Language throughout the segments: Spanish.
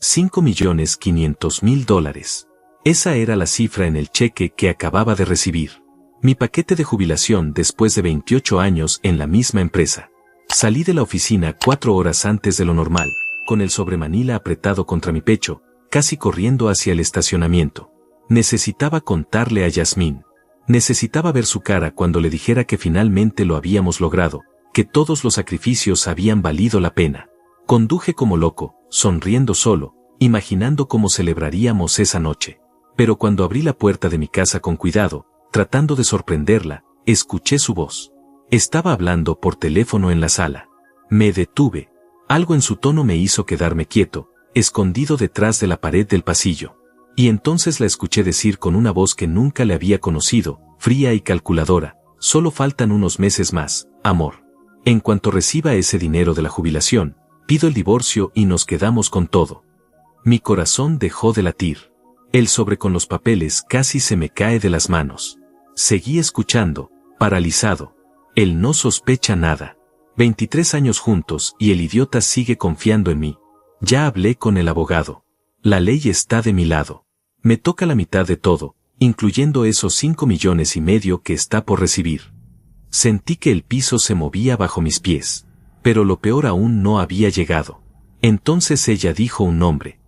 $5.500.000. Esa era la cifra en el cheque que acababa de recibir. Mi paquete de jubilación después de 28 años en la misma empresa. Salí de la oficina 4 horas antes de lo normal, con el sobremanila apretado contra mi pecho, casi corriendo hacia el estacionamiento. Necesitaba contarle a Yasmín. Necesitaba ver su cara cuando le dijera que finalmente lo habíamos logrado, que todos los sacrificios habían valido la pena. Conduje como loco, sonriendo solo, imaginando cómo celebraríamos esa noche. Pero cuando abrí la puerta de mi casa con cuidado, tratando de sorprenderla, escuché su voz. Estaba hablando por teléfono en la sala. Me detuve. Algo en su tono me hizo quedarme quieto, escondido detrás de la pared del pasillo. Y entonces la escuché decir con una voz que nunca le había conocido, fría y calculadora: solo faltan unos meses más, amor. En cuanto reciba ese dinero de la jubilación, pido el divorcio y nos quedamos con todo. Mi corazón dejó de latir. El sobre con los papeles casi se me cae de las manos. Seguí escuchando, paralizado. Él no sospecha nada. 23 años juntos y el idiota sigue confiando en mí. Ya hablé con el abogado. La ley está de mi lado. Me toca la mitad de todo, incluyendo esos 5,5 millones que está por recibir. Sentí que el piso se movía bajo mis pies. Pero lo peor aún no había llegado. Entonces ella dijo un nombre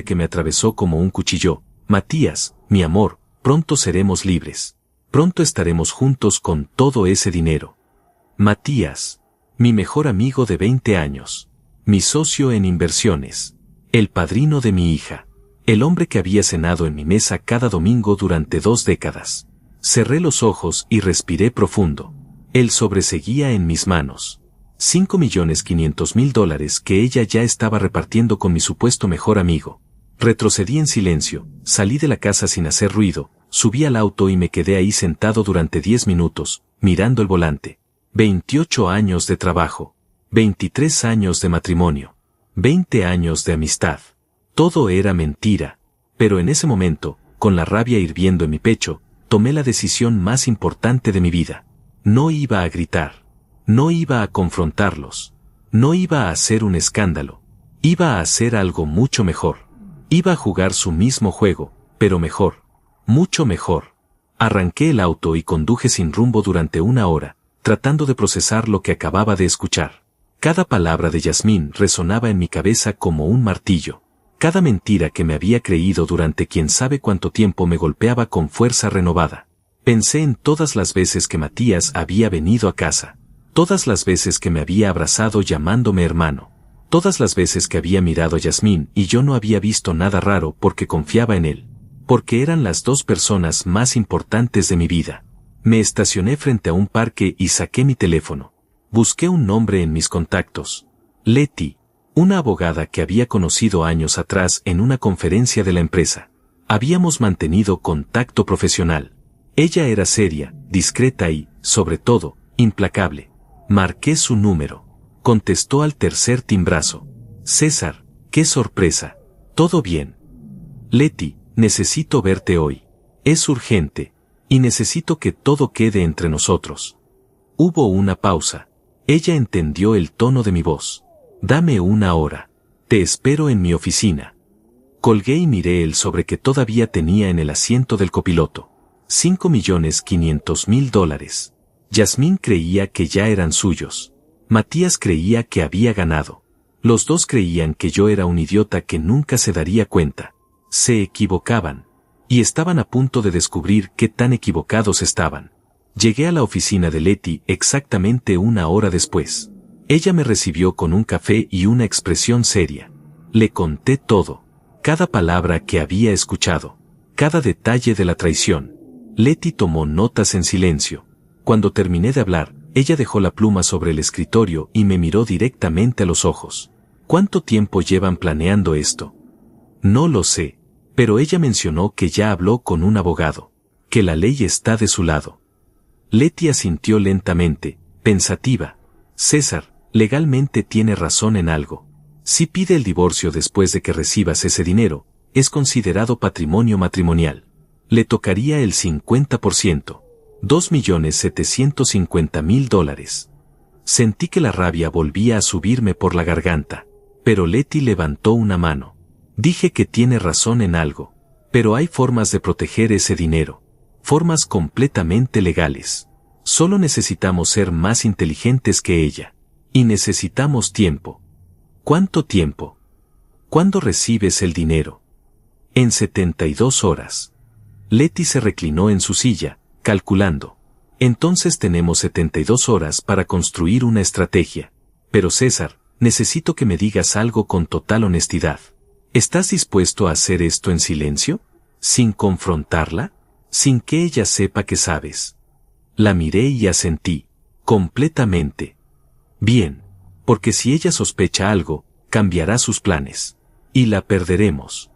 que me atravesó como un cuchillo: Matías, mi amor, pronto seremos libres. Pronto estaremos juntos con todo ese dinero. Matías, mi mejor amigo de 20 años, mi socio en inversiones, el padrino de mi hija, el hombre que había cenado en mi mesa cada domingo durante 2 décadas. Cerré los ojos y respiré profundo. El sobre seguía en mis manos. $5.500.000 que ella ya estaba repartiendo con mi supuesto mejor amigo. Retrocedí en silencio, salí de la casa sin hacer ruido, subí al auto y me quedé ahí sentado durante 10 minutos, mirando el volante. 28 años de trabajo, 23 años de matrimonio, 20 años de amistad. Todo era mentira, pero en ese momento, con la rabia hirviendo en mi pecho, tomé la decisión más importante de mi vida. No iba a gritar. No iba a confrontarlos. No iba a hacer un escándalo. Iba a hacer algo mucho mejor. Iba a jugar su mismo juego, pero mejor. Mucho mejor. Arranqué el auto y conduje sin rumbo durante 1 hora, tratando de procesar lo que acababa de escuchar. Cada palabra de Yasmín resonaba en mi cabeza como un martillo. Cada mentira que me había creído durante quién sabe cuánto tiempo me golpeaba con fuerza renovada. Pensé en todas las veces que Matías había venido a casa. Todas las veces que me había abrazado llamándome hermano. Todas las veces que había mirado a Yasmín y yo no había visto nada raro porque confiaba en él. Porque eran las 2 personas más importantes de mi vida. Me estacioné frente a un parque y saqué mi teléfono. Busqué un nombre en mis contactos. Leti, una abogada que había conocido años atrás en una conferencia de la empresa. Habíamos mantenido contacto profesional. Ella era seria, discreta y, sobre todo, implacable. Marqué su número. Contestó al tercer timbrazo. César, qué sorpresa. ¿Todo bien? Leti, necesito verte hoy. Es urgente. Y necesito que todo quede entre nosotros. Hubo una pausa. Ella entendió el tono de mi voz. Dame 1 hora. Te espero en mi oficina. Colgué y miré el sobre que todavía tenía en el asiento del copiloto. $5.500.000. Yasmín creía que ya eran suyos. Matías creía que había ganado. Los 2 creían que yo era un idiota que nunca se daría cuenta. Se equivocaban. Y estaban a punto de descubrir qué tan equivocados estaban. Llegué a la oficina de Leti exactamente 1 hora después. Ella me recibió con un café y una expresión seria. Le conté todo. Cada palabra que había escuchado. Cada detalle de la traición. Leti tomó notas en silencio. Cuando terminé de hablar, ella dejó la pluma sobre el escritorio y me miró directamente a los ojos. ¿Cuánto tiempo llevan planeando esto? No lo sé, pero ella mencionó que ya habló con un abogado, que la ley está de su lado. Leti asintió lentamente, pensativa. César, legalmente tiene razón en algo. Si pide el divorcio después de que recibas ese dinero, es considerado patrimonio matrimonial. Le tocaría el 50%. $2.750.000. Sentí que la rabia volvía a subirme por la garganta, pero Leti levantó una mano. Dije que tiene razón en algo, pero hay formas de proteger ese dinero, formas completamente legales. Solo necesitamos ser más inteligentes que ella. Y necesitamos tiempo. ¿Cuánto tiempo? ¿Cuándo recibes el dinero? En 72 horas. Letty se reclinó en su silla, calculando. Entonces tenemos 72 horas para construir una estrategia. Pero César, necesito que me digas algo con total honestidad. ¿Estás dispuesto a hacer esto en silencio? ¿Sin confrontarla? ¿Sin que ella sepa que sabes? La miré y asentí. Completamente. Bien. Porque si ella sospecha algo, cambiará sus planes. Y la perderemos.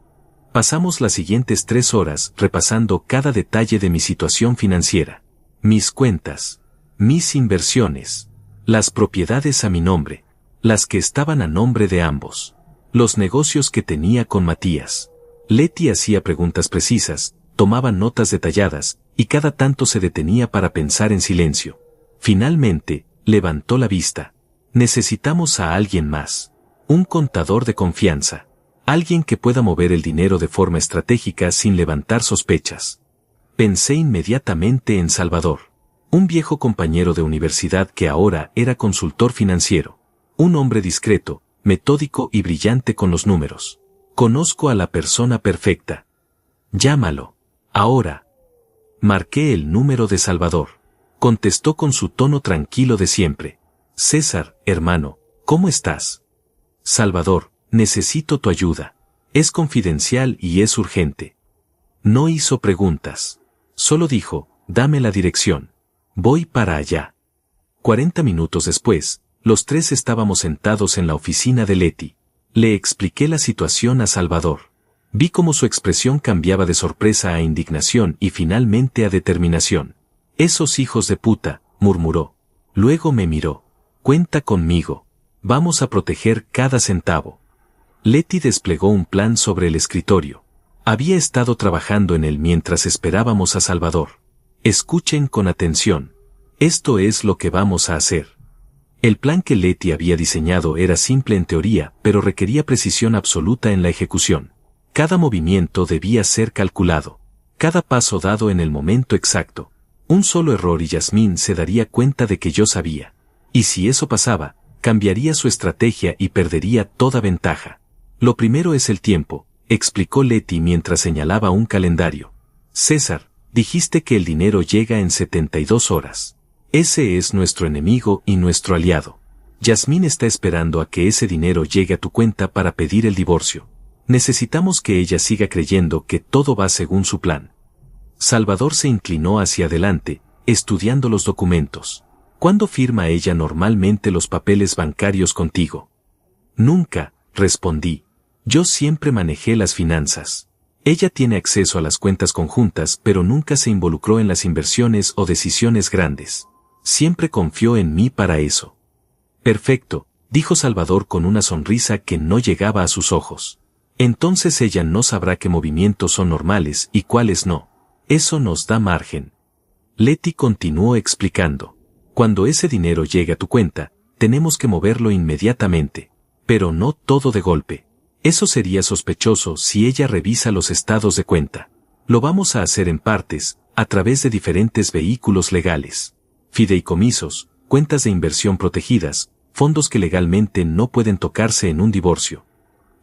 Pasamos las siguientes 3 horas repasando cada detalle de mi situación financiera. Mis cuentas. Mis inversiones. Las propiedades a mi nombre. Las que estaban a nombre de ambos. Los negocios que tenía con Matías. Letty hacía preguntas precisas, tomaba notas detalladas, y cada tanto se detenía para pensar en silencio. Finalmente, levantó la vista. Necesitamos a alguien más. Un contador de confianza. Alguien que pueda mover el dinero de forma estratégica sin levantar sospechas. Pensé inmediatamente en Salvador. Un viejo compañero de universidad que ahora era consultor financiero. Un hombre discreto, metódico y brillante con los números. Conozco a la persona perfecta. Llámalo. Ahora. Marqué el número de Salvador. Contestó con su tono tranquilo de siempre. César, hermano, ¿cómo estás? Salvador, necesito tu ayuda. Es confidencial y es urgente. No hizo preguntas. Solo dijo, dame la dirección. Voy para allá. 40 minutos después, los tres estábamos sentados en la oficina de Letty. Le expliqué la situación a Salvador. Vi cómo su expresión cambiaba de sorpresa a indignación y finalmente a determinación. Esos hijos de puta, murmuró. Luego me miró. Cuenta conmigo. Vamos a proteger cada centavo. Letty desplegó un plan sobre el escritorio. Había estado trabajando en él mientras esperábamos a Salvador. Escuchen con atención. Esto es lo que vamos a hacer. El plan que Letty había diseñado era simple en teoría, pero requería precisión absoluta en la ejecución. Cada movimiento debía ser calculado. Cada paso dado en el momento exacto. Un solo error y Yasmín se daría cuenta de que yo sabía. Y si eso pasaba, cambiaría su estrategia y perdería toda ventaja. Lo primero es el tiempo, explicó Letty mientras señalaba un calendario. César, dijiste que el dinero llega en 72 horas. Ese es nuestro enemigo y nuestro aliado. Yasmín está esperando a que ese dinero llegue a tu cuenta para pedir el divorcio. Necesitamos que ella siga creyendo que todo va según su plan. Salvador se inclinó hacia adelante, estudiando los documentos. ¿Cuándo firma ella normalmente los papeles bancarios contigo? Nunca, respondí. Yo siempre manejé las finanzas. Ella tiene acceso a las cuentas conjuntas, pero nunca se involucró en las inversiones o decisiones grandes. Siempre confió en mí para eso. Perfecto, dijo Salvador con una sonrisa que no llegaba a sus ojos. Entonces ella no sabrá qué movimientos son normales y cuáles no. Eso nos da margen. Letty continuó explicando. Cuando ese dinero llegue a tu cuenta, tenemos que moverlo inmediatamente. Pero no todo de golpe. Eso sería sospechoso si ella revisa los estados de cuenta. Lo vamos a hacer en partes, a través de diferentes vehículos legales. Fideicomisos, cuentas de inversión protegidas, fondos que legalmente no pueden tocarse en un divorcio.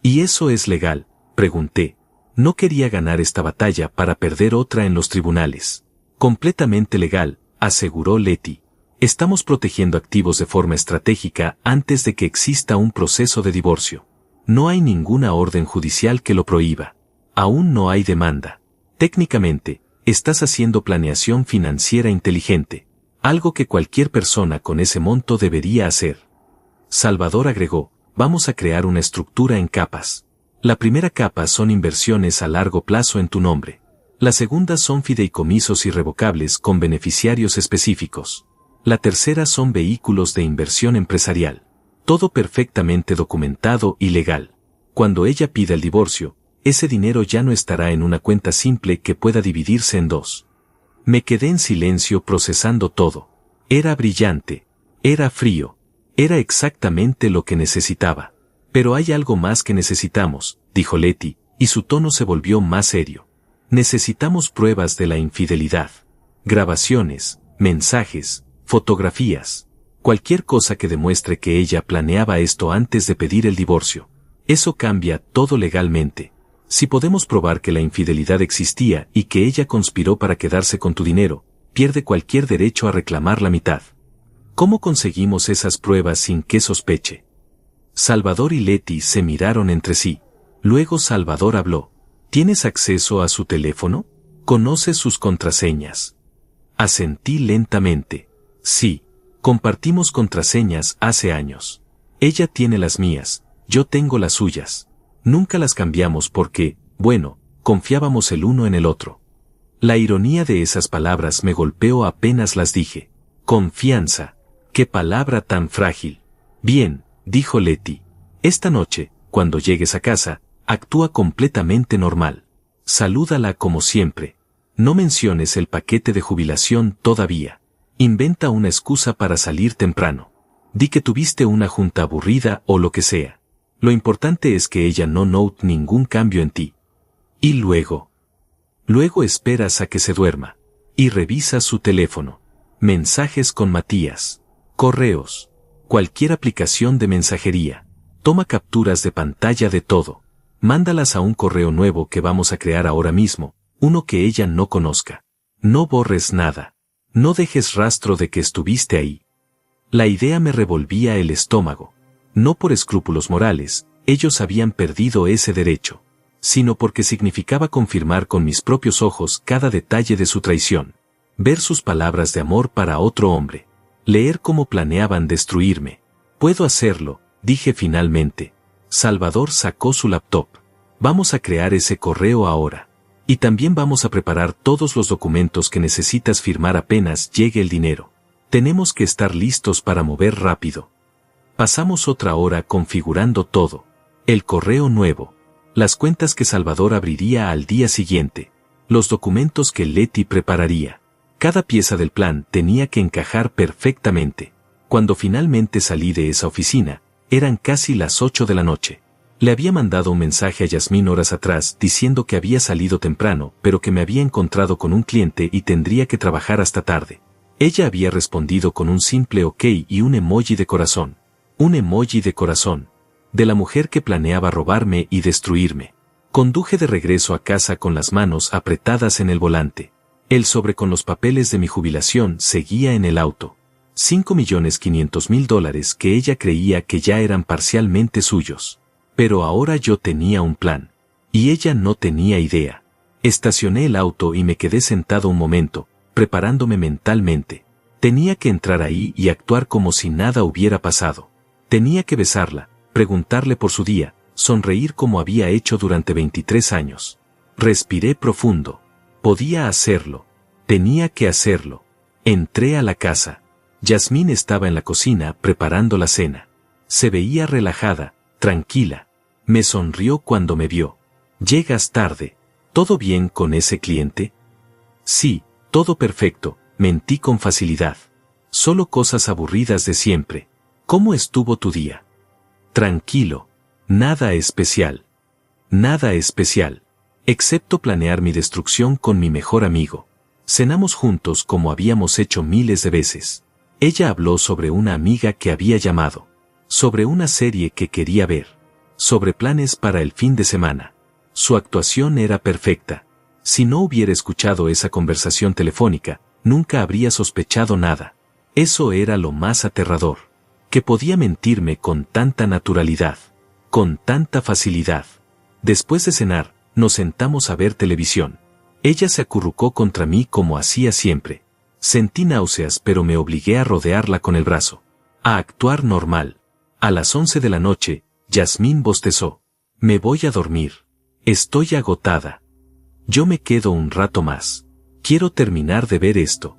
¿Y eso es legal?, pregunté. No quería ganar esta batalla para perder otra en los tribunales. Completamente legal, aseguró Letty. Estamos protegiendo activos de forma estratégica antes de que exista un proceso de divorcio. No hay ninguna orden judicial que lo prohíba. Aún no hay demanda. Técnicamente, estás haciendo planeación financiera inteligente. Algo que cualquier persona con ese monto debería hacer. Salvador agregó, vamos a crear una estructura en capas. La primera capa son inversiones a largo plazo en tu nombre. La segunda son fideicomisos irrevocables con beneficiarios específicos. La tercera son vehículos de inversión empresarial. Todo perfectamente documentado y legal. Cuando ella pida el divorcio, ese dinero ya no estará en una cuenta simple que pueda dividirse en dos. Me quedé en silencio procesando todo. Era brillante. Era frío. Era exactamente lo que necesitaba. Pero hay algo más que necesitamos, dijo Letty, y su tono se volvió más serio. Necesitamos pruebas de la infidelidad. Grabaciones, mensajes, fotografías. Cualquier cosa que demuestre que ella planeaba esto antes de pedir el divorcio. Eso cambia todo legalmente. Si podemos probar que la infidelidad existía y que ella conspiró para quedarse con tu dinero, pierde cualquier derecho a reclamar la mitad. ¿Cómo conseguimos esas pruebas sin que sospeche? Salvador y Letty se miraron entre sí. Luego Salvador habló. ¿Tienes acceso a su teléfono? ¿Conoces sus contraseñas? Asentí lentamente. Sí, compartimos contraseñas hace años. Ella tiene las mías, yo tengo las suyas. Nunca las cambiamos porque, bueno, confiábamos el uno en el otro. La ironía de esas palabras me golpeó apenas las dije. Confianza. ¡Qué palabra tan frágil! Bien, dijo Letty. Esta noche, cuando llegues a casa, actúa completamente normal. Salúdala como siempre. No menciones el paquete de jubilación todavía. Inventa una excusa para salir temprano. Di que tuviste una junta aburrida o lo que sea. Lo importante es que ella no note ningún cambio en ti. Y luego esperas a que se duerma. Y revisas su teléfono. Mensajes con Matías. Correos. Cualquier aplicación de mensajería. Toma capturas de pantalla de todo. Mándalas a un correo nuevo que vamos a crear ahora mismo, uno que ella no conozca. No borres nada. No dejes rastro de que estuviste ahí. La idea me revolvía el estómago. No por escrúpulos morales, ellos habían perdido ese derecho, sino porque significaba confirmar con mis propios ojos cada detalle de su traición. Ver sus palabras de amor para otro hombre. Leer cómo planeaban destruirme. Puedo hacerlo, dije finalmente. Salvador sacó su laptop. Vamos a crear ese correo ahora. Y también vamos a preparar todos los documentos que necesitas firmar apenas llegue el dinero. Tenemos que estar listos para mover rápido. Pasamos otra hora configurando todo. El correo nuevo. Las cuentas que Salvador abriría al día siguiente. Los documentos que Letty prepararía. Cada pieza del plan tenía que encajar perfectamente. Cuando finalmente salí de esa oficina, eran casi las 8 de la noche. Le había mandado un mensaje a Yasmín horas atrás diciendo que había salido temprano, pero que me había encontrado con un cliente y tendría que trabajar hasta tarde. Ella había respondido con un simple ok y un emoji de corazón. Un emoji de corazón. De la mujer que planeaba robarme y destruirme. Conduje de regreso a casa con las manos apretadas en el volante. El sobre con los papeles de mi jubilación seguía en el auto. $5.500.000 que ella creía que ya eran parcialmente suyos. Pero ahora yo tenía un plan. Y ella no tenía idea. Estacioné el auto y me quedé sentado un momento, preparándome mentalmente. Tenía que entrar ahí y actuar como si nada hubiera pasado. Tenía que besarla, preguntarle por su día, sonreír como había hecho durante 23 años. Respiré profundo. Podía hacerlo. Tenía que hacerlo. Entré a la casa. Yasmín estaba en la cocina preparando la cena. Se veía relajada, tranquila. Me sonrió cuando me vio. «Llegas tarde. ¿Todo bien con ese cliente?» «Sí, todo perfecto», mentí con facilidad. «Solo cosas aburridas de siempre. ¿Cómo estuvo tu día?» «Tranquilo. Nada especial. Nada especial. Excepto planear mi destrucción con mi mejor amigo. Cenamos juntos como habíamos hecho miles de veces. Ella habló sobre una amiga que había llamado. Sobre una serie que quería ver. Sobre planes para el fin de semana. Su actuación era perfecta. Si no hubiera escuchado esa conversación telefónica, nunca habría sospechado nada. Eso era lo más aterrador. Que podía mentirme con tanta naturalidad. Con tanta facilidad. Después de cenar, nos sentamos a ver televisión. Ella se acurrucó contra mí como hacía siempre. Sentí náuseas pero me obligué a rodearla con el brazo. A actuar normal. A las 11 de la noche, Yasmín bostezó. «Me voy a dormir. Estoy agotada. Yo me quedo un rato más. Quiero terminar de ver esto».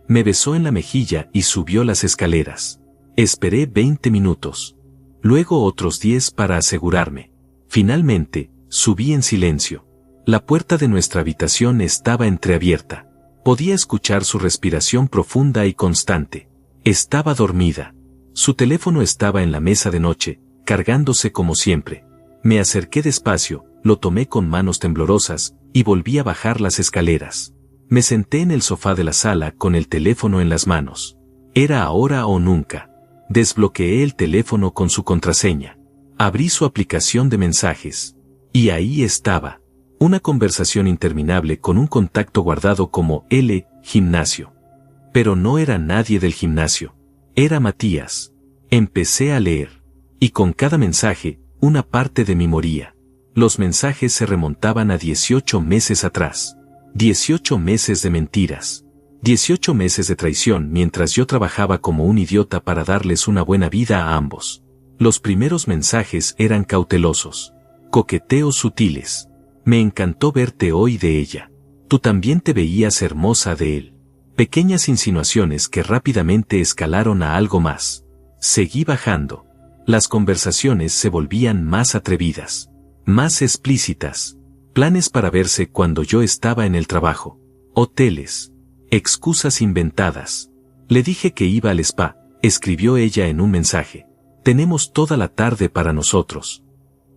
Me besó en la mejilla y subió las escaleras. Esperé 20 minutos. Luego otros 10 para asegurarme. Finalmente, subí en silencio. La puerta de nuestra habitación estaba entreabierta. Podía escuchar su respiración profunda y constante. Estaba dormida. Su teléfono estaba en la mesa de noche, cargándose como siempre. Me acerqué despacio, lo tomé con manos temblorosas, y volví a bajar las escaleras. Me senté en el sofá de la sala con el teléfono en las manos. Era ahora o nunca. Desbloqueé el teléfono con su contraseña. Abrí su aplicación de mensajes. Y ahí estaba. Una conversación interminable con un contacto guardado como L. Gimnasio. Pero no era nadie del gimnasio. Era Matías. Empecé a leer. Y con cada mensaje, una parte de mí moría. Los mensajes se remontaban a 18 meses atrás. 18 meses de mentiras. 18 meses de traición mientras yo trabajaba como un idiota para darles una buena vida a ambos. Los primeros mensajes eran cautelosos. Coqueteos sutiles. Me encantó verte hoy de ella. Tú también te veías hermosa de él. Pequeñas insinuaciones que rápidamente escalaron a algo más. Seguí bajando. Las conversaciones se volvían más atrevidas. Más explícitas. Planes para verse cuando yo estaba en el trabajo. Hoteles. Excusas inventadas. Le dije que iba al spa, escribió ella en un mensaje. Tenemos toda la tarde para nosotros.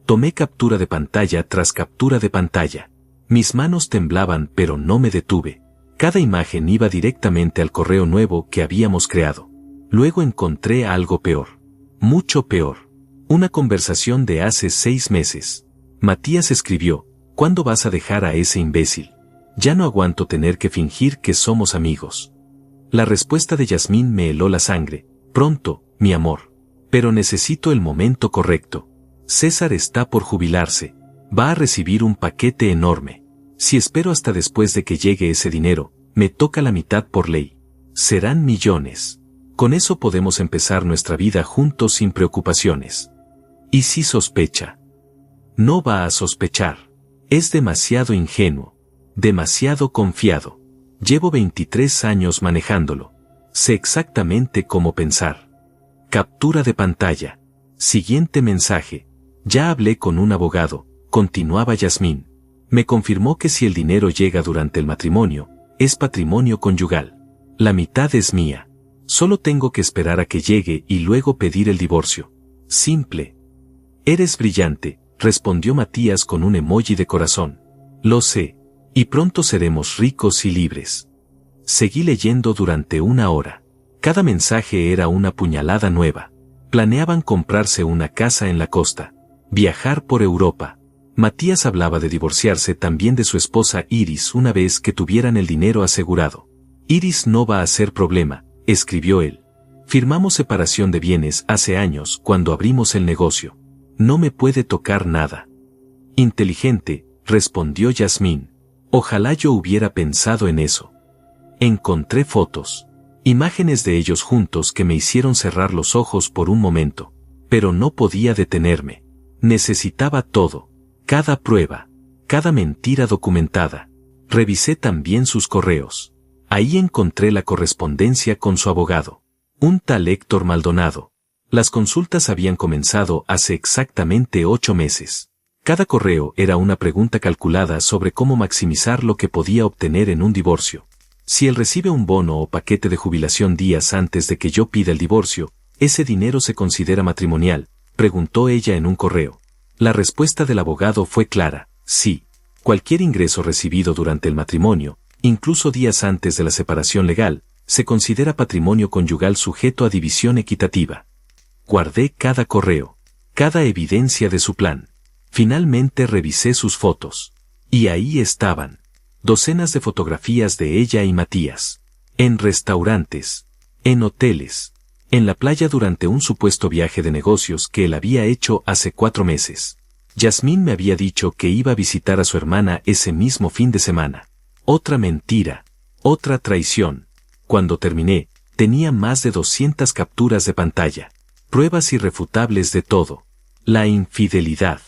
Tomé captura de pantalla tras captura de pantalla. Mis manos temblaban pero no me detuve. Cada imagen iba directamente al correo nuevo que habíamos creado. Luego encontré algo peor. Mucho peor. Una conversación de hace 6 meses. Matías escribió, ¿cuándo vas a dejar a ese imbécil? Ya no aguanto tener que fingir que somos amigos. La respuesta de Yasmín me heló la sangre. Pronto, mi amor. Pero necesito el momento correcto. César está por jubilarse. Va a recibir un paquete enorme. Si espero hasta después de que llegue ese dinero, me toca la mitad por ley. Serán millones. Con eso podemos empezar nuestra vida juntos sin preocupaciones. ¿Y si sospecha? No va a sospechar. Es demasiado ingenuo. Demasiado confiado. Llevo 23 años manejándolo. Sé exactamente cómo pensar. Captura de pantalla. Siguiente mensaje. Ya hablé con un abogado, continuaba Yasmín. Me confirmó que si el dinero llega durante el matrimonio, es patrimonio conyugal. La mitad es mía. Solo tengo que esperar a que llegue y luego pedir el divorcio. Simple. Eres brillante, respondió Matías con un emoji de corazón. Lo sé. Y pronto seremos ricos y libres. Seguí leyendo durante 1 hora. Cada mensaje era una puñalada nueva. Planeaban comprarse una casa en la costa. Viajar por Europa. Matías hablaba de divorciarse también de su esposa Iris una vez que tuvieran el dinero asegurado. Iris no va a ser problema, escribió él. Firmamos separación de bienes hace años cuando abrimos el negocio. No me puede tocar nada. Inteligente, respondió Yasmín. Ojalá yo hubiera pensado en eso. Encontré fotos. Imágenes de ellos juntos que me hicieron cerrar los ojos por un momento. Pero no podía detenerme. Necesitaba todo. Cada prueba. Cada mentira documentada. Revisé también sus correos. Ahí encontré la correspondencia con su abogado. Un tal Héctor Maldonado. Las consultas habían comenzado hace exactamente 8 meses. Cada correo era una pregunta calculada sobre cómo maximizar lo que podía obtener en un divorcio. Si él recibe un bono o paquete de jubilación días antes de que yo pida el divorcio, ¿ese dinero se considera matrimonial?, preguntó ella en un correo. La respuesta del abogado fue clara, sí. Cualquier ingreso recibido durante el matrimonio, incluso días antes de la separación legal, se considera patrimonio conyugal sujeto a división equitativa. Guardé cada correo, cada evidencia de su plan. Finalmente revisé sus fotos. Y ahí estaban. Docenas de fotografías de ella y Matías. En restaurantes. En hoteles. En la playa durante un supuesto viaje de negocios que él había hecho hace 4 meses. Yasmín me había dicho que iba a visitar a su hermana ese mismo fin de semana. Otra mentira. Otra traición. Cuando terminé, tenía más de 200 capturas de pantalla. Pruebas irrefutables de todo. La infidelidad.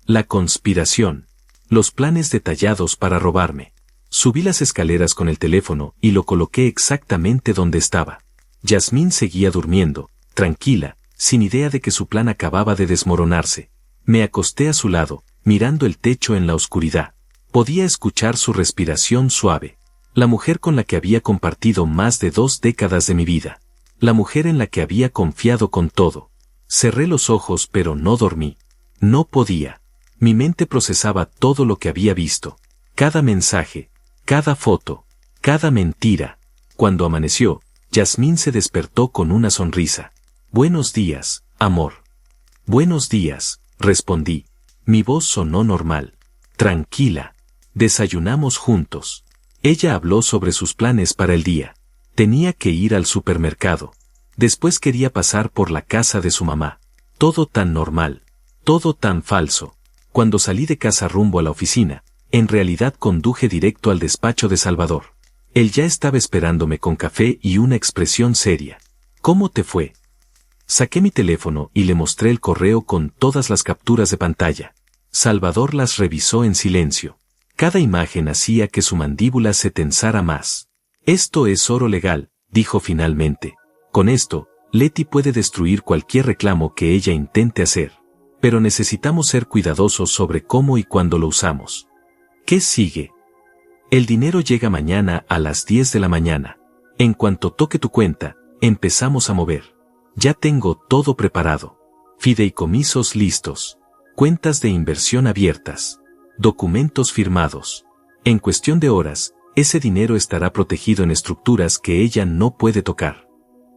La conspiración. Los planes detallados para robarme. Subí las escaleras con el teléfono y lo coloqué exactamente donde estaba. Yasmín seguía durmiendo, tranquila, sin idea de que su plan acababa de desmoronarse. Me acosté a su lado, mirando el techo en la oscuridad. Podía escuchar su respiración suave. La mujer con la que había compartido más de 2 décadas de mi vida. La mujer en la que había confiado con todo. Cerré los ojos pero no dormí. No podía. Mi mente procesaba todo lo que había visto. Cada mensaje, cada foto, cada mentira. Cuando amaneció, Yasmín se despertó con una sonrisa. Buenos días, amor. Buenos días, respondí. Mi voz sonó normal. Tranquila. Desayunamos juntos. Ella habló sobre sus planes para el día. Tenía que ir al supermercado. Después quería pasar por la casa de su mamá. Todo tan normal. Todo tan falso. Cuando salí de casa rumbo a la oficina, en realidad conduje directo al despacho de Salvador. Él ya estaba esperándome con café y una expresión seria. ¿Cómo te fue? Saqué mi teléfono y le mostré el correo con todas las capturas de pantalla. Salvador las revisó en silencio. Cada imagen hacía que su mandíbula se tensara más. Esto es oro legal, dijo finalmente. Con esto, Leti puede destruir cualquier reclamo que ella intente hacer. Pero necesitamos ser cuidadosos sobre cómo y cuándo lo usamos. ¿Qué sigue? El dinero llega mañana a las 10 de la mañana. En cuanto toque tu cuenta, empezamos a mover. Ya tengo todo preparado. Fideicomisos listos. Cuentas de inversión abiertas. Documentos firmados. En cuestión de horas, ese dinero estará protegido en estructuras que ella no puede tocar.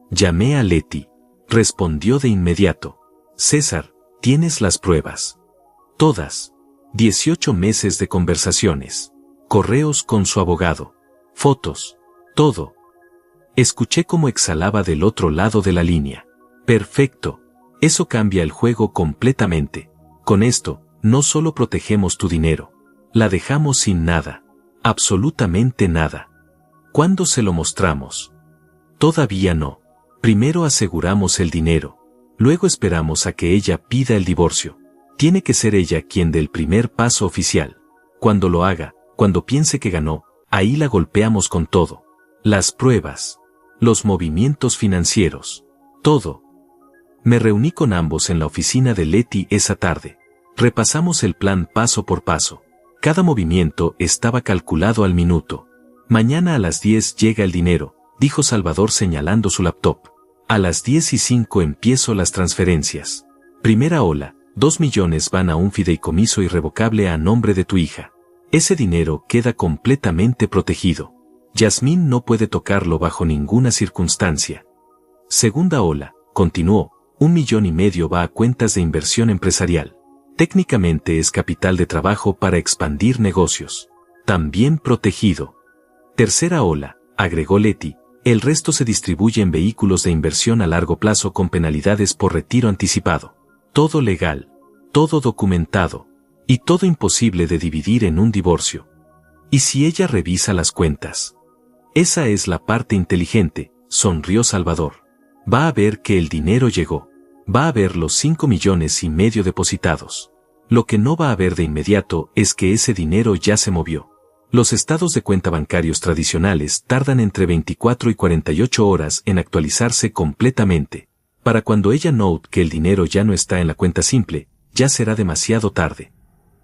Llamé a Leti. Respondió de inmediato. César, ¿tienes las pruebas? Todas. 18 meses de conversaciones. Correos con su abogado. Fotos. Todo. Escuché cómo exhalaba del otro lado de la línea. Perfecto. Eso cambia el juego completamente. Con esto, no solo protegemos tu dinero. La dejamos sin nada. Absolutamente nada. ¿Cuándo se lo mostramos? Todavía no. Primero aseguramos el dinero. Luego esperamos a que ella pida el divorcio. Tiene que ser ella quien dé el primer paso oficial. Cuando lo haga, cuando piense que ganó, ahí la golpeamos con todo. Las pruebas. Los movimientos financieros. Todo. Me reuní con ambos en la oficina de Leti esa tarde. Repasamos el plan paso por paso. Cada movimiento estaba calculado al minuto. Mañana a las 10 llega el dinero, dijo Salvador señalando su laptop. A las 10:05 empiezo las transferencias. Primera ola, 2 millones van a un fideicomiso irrevocable a nombre de tu hija. Ese dinero queda completamente protegido. Yasmín no puede tocarlo bajo ninguna circunstancia. Segunda ola, continuó, 1,5 millones va a cuentas de inversión empresarial. Técnicamente es capital de trabajo para expandir negocios. También protegido. Tercera ola, agregó Leti, el resto se distribuye en vehículos de inversión a largo plazo con penalidades por retiro anticipado. Todo legal, todo documentado, y todo imposible de dividir en un divorcio. ¿Y si ella revisa las cuentas? Esa es la parte inteligente, sonrió Salvador. Va a ver que el dinero llegó. Va a ver los 5,5 millones depositados. Lo que no va a ver de inmediato es que ese dinero ya se movió. Los estados de cuenta bancarios tradicionales tardan entre 24 y 48 horas en actualizarse completamente. Para cuando ella note que el dinero ya no está en la cuenta simple, ya será demasiado tarde.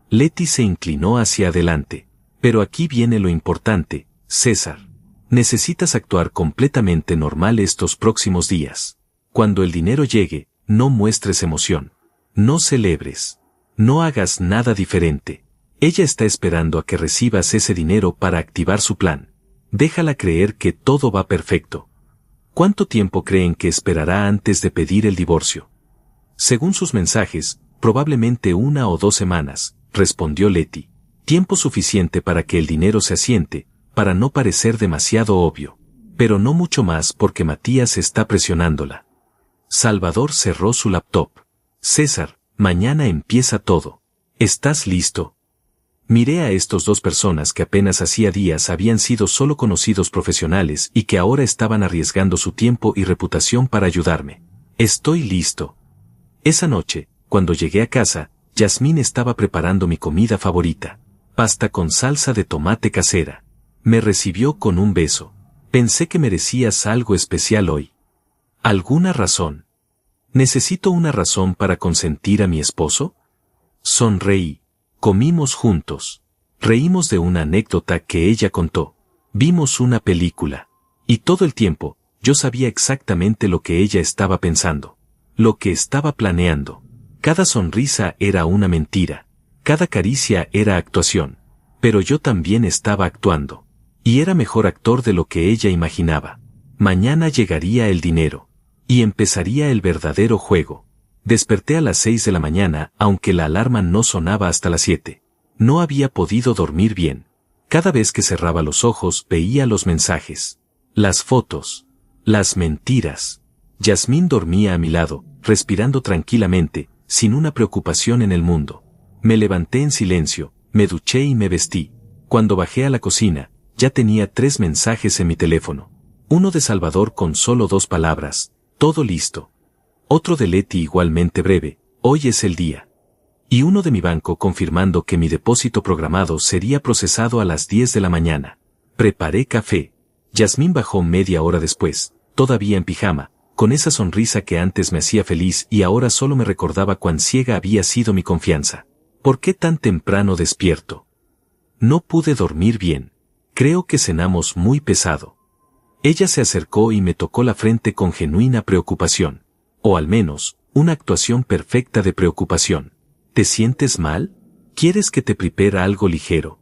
Leti se inclinó hacia adelante. Pero aquí viene lo importante, César. Necesitas actuar completamente normal estos próximos días. Cuando el dinero llegue, no muestres emoción. No celebres. No hagas nada diferente. Ella está esperando a que recibas ese dinero para activar su plan. Déjala creer que todo va perfecto. ¿Cuánto tiempo creen que esperará antes de pedir el divorcio? Según sus mensajes, probablemente 1 o 2 semanas, respondió Leti. Tiempo suficiente para que el dinero se asiente, para no parecer demasiado obvio. Pero no mucho más porque Matías está presionándola. Salvador cerró su laptop. César, mañana empieza todo. ¿Estás listo? Miré a estos 2 personas que apenas hacía días habían sido solo conocidos profesionales y que ahora estaban arriesgando su tiempo y reputación para ayudarme. Estoy listo. Esa noche, cuando llegué a casa, Yasmín estaba preparando mi comida favorita. Pasta con salsa de tomate casera. Me recibió con un beso. Pensé que merecías algo especial hoy. ¿Alguna razón? ¿Necesito una razón para consentir a mi esposo? Sonreí. Comimos juntos. Reímos de una anécdota que ella contó. Vimos una película. Y todo el tiempo, yo sabía exactamente lo que ella estaba pensando. Lo que estaba planeando. Cada sonrisa era una mentira. Cada caricia era actuación. Pero yo también estaba actuando. Y era mejor actor de lo que ella imaginaba. Mañana llegaría el dinero. Y empezaría el verdadero juego. Desperté a las 6 de la mañana, aunque la alarma no sonaba hasta las 7. No había podido dormir bien. Cada vez que cerraba los ojos veía los mensajes. Las fotos. Las mentiras. Yasmín dormía a mi lado, respirando tranquilamente, sin una preocupación en el mundo. Me levanté en silencio, me duché y me vestí. Cuando bajé a la cocina, ya tenía 3 mensajes en mi teléfono. Uno de Salvador con solo 2 palabras, todo listo. Otro de Leti igualmente breve, hoy es el día. Y uno de mi banco confirmando que mi depósito programado sería procesado a las 10 de la mañana. Preparé café. Yasmín bajó media hora después, todavía en pijama, con esa sonrisa que antes me hacía feliz y ahora solo me recordaba cuán ciega había sido mi confianza. ¿Por qué tan temprano despierto? No pude dormir bien. Creo que cenamos muy pesado. Ella se acercó y me tocó la frente con genuina preocupación. O al menos, una actuación perfecta de preocupación. ¿Te sientes mal? ¿Quieres que te prepare algo ligero?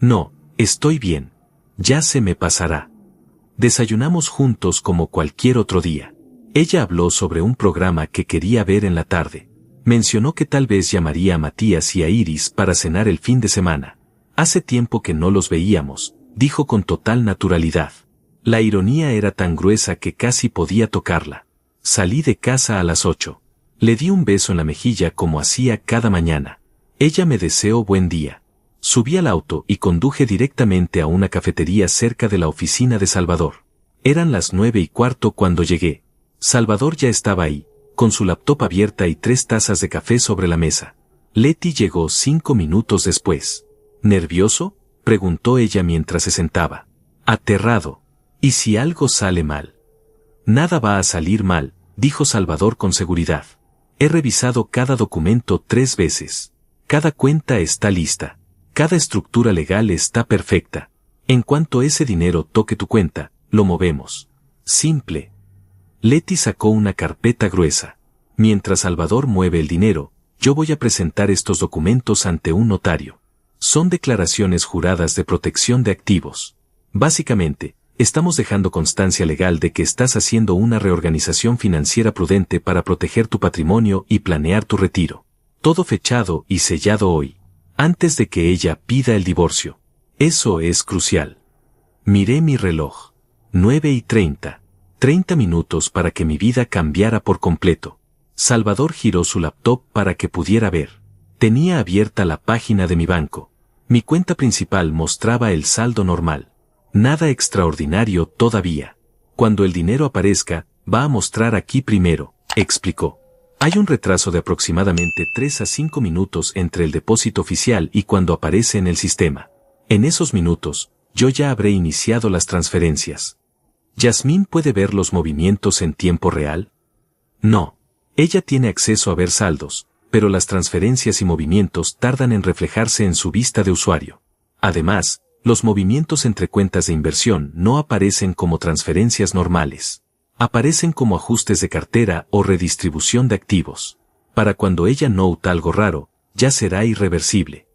No, estoy bien. Ya se me pasará. Desayunamos juntos como cualquier otro día. Ella habló sobre un programa que quería ver en la tarde. Mencionó que tal vez llamaría a Matías y a Iris para cenar el fin de semana. Hace tiempo que no los veíamos, dijo con total naturalidad. La ironía era tan gruesa que casi podía tocarla. Salí de casa a las 8. Le di un beso en la mejilla como hacía cada mañana. Ella me deseó buen día. Subí al auto y conduje directamente a una cafetería cerca de la oficina de Salvador. Eran las 9:15 cuando llegué. Salvador ya estaba ahí, con su laptop abierta y 3 tazas de café sobre la mesa. Leti llegó 5 minutos después. ¿Nervioso?, preguntó ella mientras se sentaba. Aterrado. ¿Y si algo sale mal? Nada va a salir mal, dijo Salvador con seguridad. He revisado cada documento 3 veces. Cada cuenta está lista. Cada estructura legal está perfecta. En cuanto ese dinero toque tu cuenta, lo movemos. Simple. Leti sacó una carpeta gruesa. Mientras Salvador mueve el dinero, yo voy a presentar estos documentos ante un notario. Son declaraciones juradas de protección de activos. Básicamente, estamos dejando constancia legal de que estás haciendo una reorganización financiera prudente para proteger tu patrimonio y planear tu retiro. Todo fechado y sellado hoy, antes de que ella pida el divorcio. Eso es crucial. Miré mi reloj. 9:30. 30 minutos para que mi vida cambiara por completo. Salvador giró su laptop para que pudiera ver. Tenía abierta la página de mi banco. Mi cuenta principal mostraba el saldo normal. Nada extraordinario todavía. Cuando el dinero aparezca, va a mostrar aquí primero, explicó. Hay un retraso de aproximadamente 3 a 5 minutos entre el depósito oficial y cuando aparece en el sistema. En esos minutos, yo ya habré iniciado las transferencias. ¿Yasmín puede ver los movimientos en tiempo real? No. Ella tiene acceso a ver saldos, pero las transferencias y movimientos tardan en reflejarse en su vista de usuario. Además, los movimientos entre cuentas de inversión no aparecen como transferencias normales. Aparecen como ajustes de cartera o redistribución de activos. Para cuando ella note algo raro, ya será irreversible.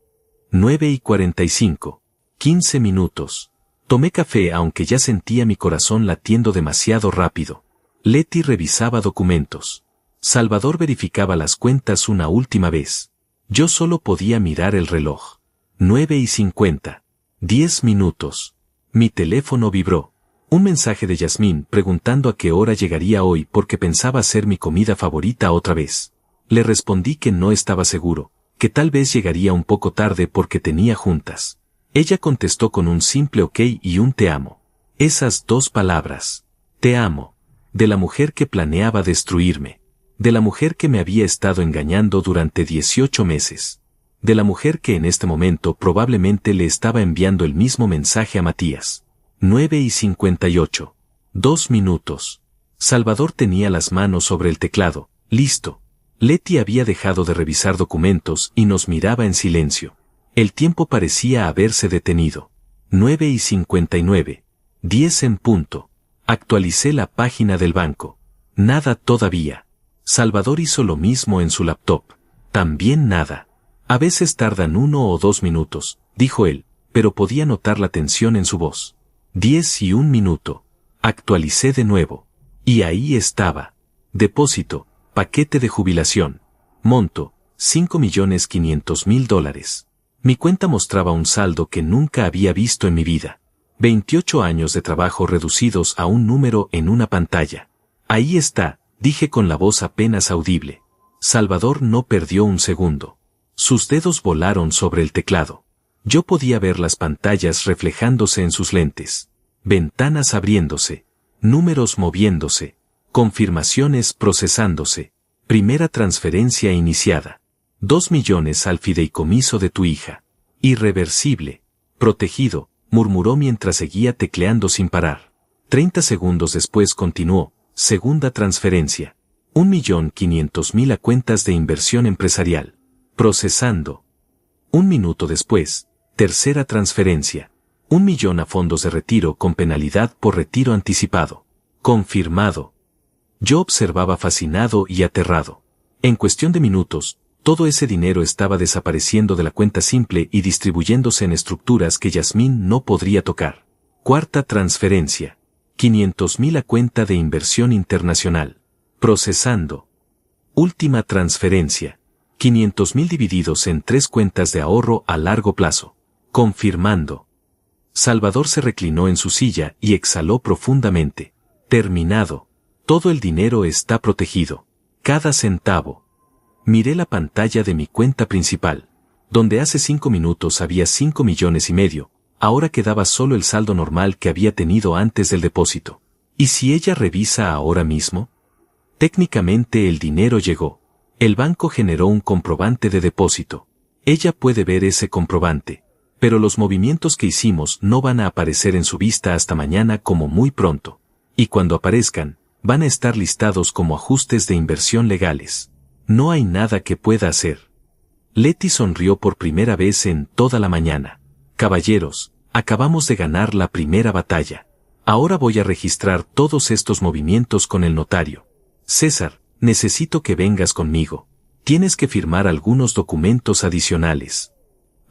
9:45. 15 minutos. Tomé café aunque ya sentía mi corazón latiendo demasiado rápido. Leti revisaba documentos. Salvador verificaba las cuentas una última vez. Yo solo podía mirar el reloj. 9:50. 10 minutos. Mi teléfono vibró. Un mensaje de Yasmín preguntando a qué hora llegaría hoy porque pensaba hacer mi comida favorita otra vez. Le respondí que no estaba seguro, que tal vez llegaría un poco tarde porque tenía juntas. Ella contestó con un simple ok y un te amo. Esas 2 palabras. Te amo. De la mujer que planeaba destruirme. De la mujer que me había estado engañando durante 18 meses. De la mujer que en este momento probablemente le estaba enviando el mismo mensaje a Matías. 9:58. 2 minutos. Salvador tenía las manos sobre el teclado. Listo. Leti había dejado de revisar documentos y nos miraba en silencio. El tiempo parecía haberse detenido. 9:59. 10 en punto. Actualicé la página del banco. Nada todavía. Salvador hizo lo mismo en su laptop. También nada. A veces tardan 1 o 2 minutos, dijo él, pero podía notar la tensión en su voz. 10 y 1 minuto. Actualicé de nuevo. Y ahí estaba. Depósito, paquete de jubilación. Monto, $5.500.000. Mi cuenta mostraba un saldo que nunca había visto en mi vida. 28 años de trabajo reducidos a un número en una pantalla. Ahí está, dije con la voz apenas audible. Salvador no perdió un segundo. Sus dedos volaron sobre el teclado. Yo podía ver las pantallas reflejándose en sus lentes. Ventanas abriéndose. Números moviéndose. Confirmaciones procesándose. Primera transferencia iniciada. 2 millones al fideicomiso de tu hija. Irreversible. Protegido, murmuró mientras seguía tecleando sin parar. 30 segundos después continuó. Segunda transferencia. 1.500.000 a cuentas de inversión empresarial. Procesando. 1 minuto después. Tercera transferencia. 1 millón a fondos de retiro con penalidad por retiro anticipado. Confirmado. Yo observaba fascinado y aterrado. En cuestión de minutos, todo ese dinero estaba desapareciendo de la cuenta simple y distribuyéndose en estructuras que Yasmín no podría tocar. Cuarta transferencia. 500.000 a cuenta de inversión internacional. Procesando. Última transferencia. 500.000 divididos en 3 cuentas de ahorro a largo plazo. Confirmando. Salvador se reclinó en su silla y exhaló profundamente. Terminado. Todo el dinero está protegido. Cada centavo. Miré la pantalla de mi cuenta principal, donde hace 5 minutos había 5,5 millones. Ahora quedaba solo el saldo normal que había tenido antes del depósito. ¿Y si ella revisa ahora mismo? Técnicamente el dinero llegó. El banco generó un comprobante de depósito. Ella puede ver ese comprobante, pero los movimientos que hicimos no van a aparecer en su vista hasta mañana como muy pronto. Y cuando aparezcan, van a estar listados como ajustes de inversión legales. No hay nada que pueda hacer. Leti sonrió por primera vez en toda la mañana. Caballeros, acabamos de ganar la primera batalla. Ahora voy a registrar todos estos movimientos con el notario. César, necesito que vengas conmigo. Tienes que firmar algunos documentos adicionales.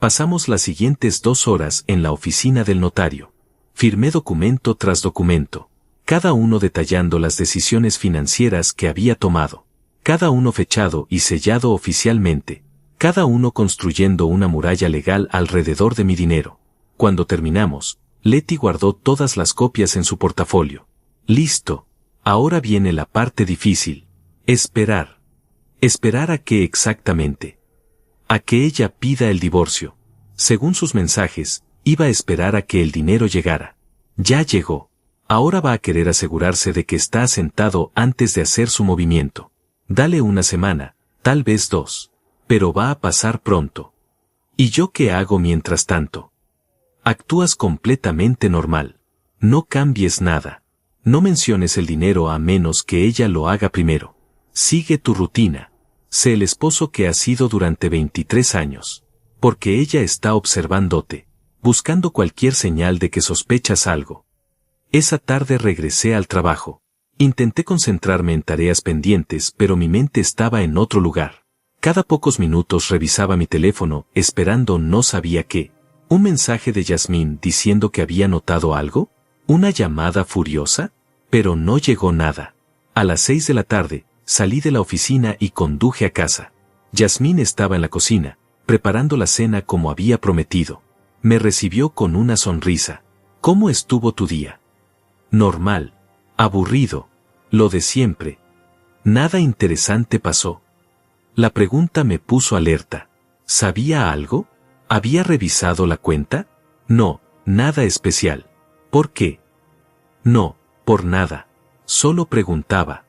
Pasamos las siguientes 2 horas en la oficina del notario. Firmé documento tras documento, cada uno detallando las decisiones financieras que había tomado, cada uno fechado y sellado oficialmente, cada uno construyendo una muralla legal alrededor de mi dinero. Cuando terminamos, Leti guardó todas las copias en su portafolio. Listo. Ahora viene la parte difícil. Esperar. ¿Esperar a qué exactamente? A que ella pida el divorcio. Según sus mensajes, iba a esperar a que el dinero llegara. Ya llegó. Ahora va a querer asegurarse de que está asentado antes de hacer su movimiento. Dale una semana, tal vez 2. Pero va a pasar pronto. ¿Y yo qué hago mientras tanto? Actúas completamente normal. No cambies nada. No menciones el dinero a menos que ella lo haga primero. Sigue tu rutina. Sé el esposo que has sido durante 23 años. Porque ella está observándote, buscando cualquier señal de que sospechas algo. Esa tarde regresé al trabajo. Intenté concentrarme en tareas pendientes, pero mi mente estaba en otro lugar. Cada pocos minutos revisaba mi teléfono, esperando no sabía qué. ¿Un mensaje de Yasmín diciendo que había notado algo? ¿Una llamada furiosa? Pero no llegó nada. A las 6 de la tarde, salí de la oficina y conduje a casa. Yasmín estaba en la cocina, preparando la cena como había prometido. Me recibió con una sonrisa. ¿Cómo estuvo tu día? Normal. Aburrido. Lo de siempre. Nada interesante pasó. La pregunta me puso alerta. ¿Sabía algo? ¿Había revisado la cuenta? No, nada especial. ¿Por qué? No, por nada. Solo preguntaba.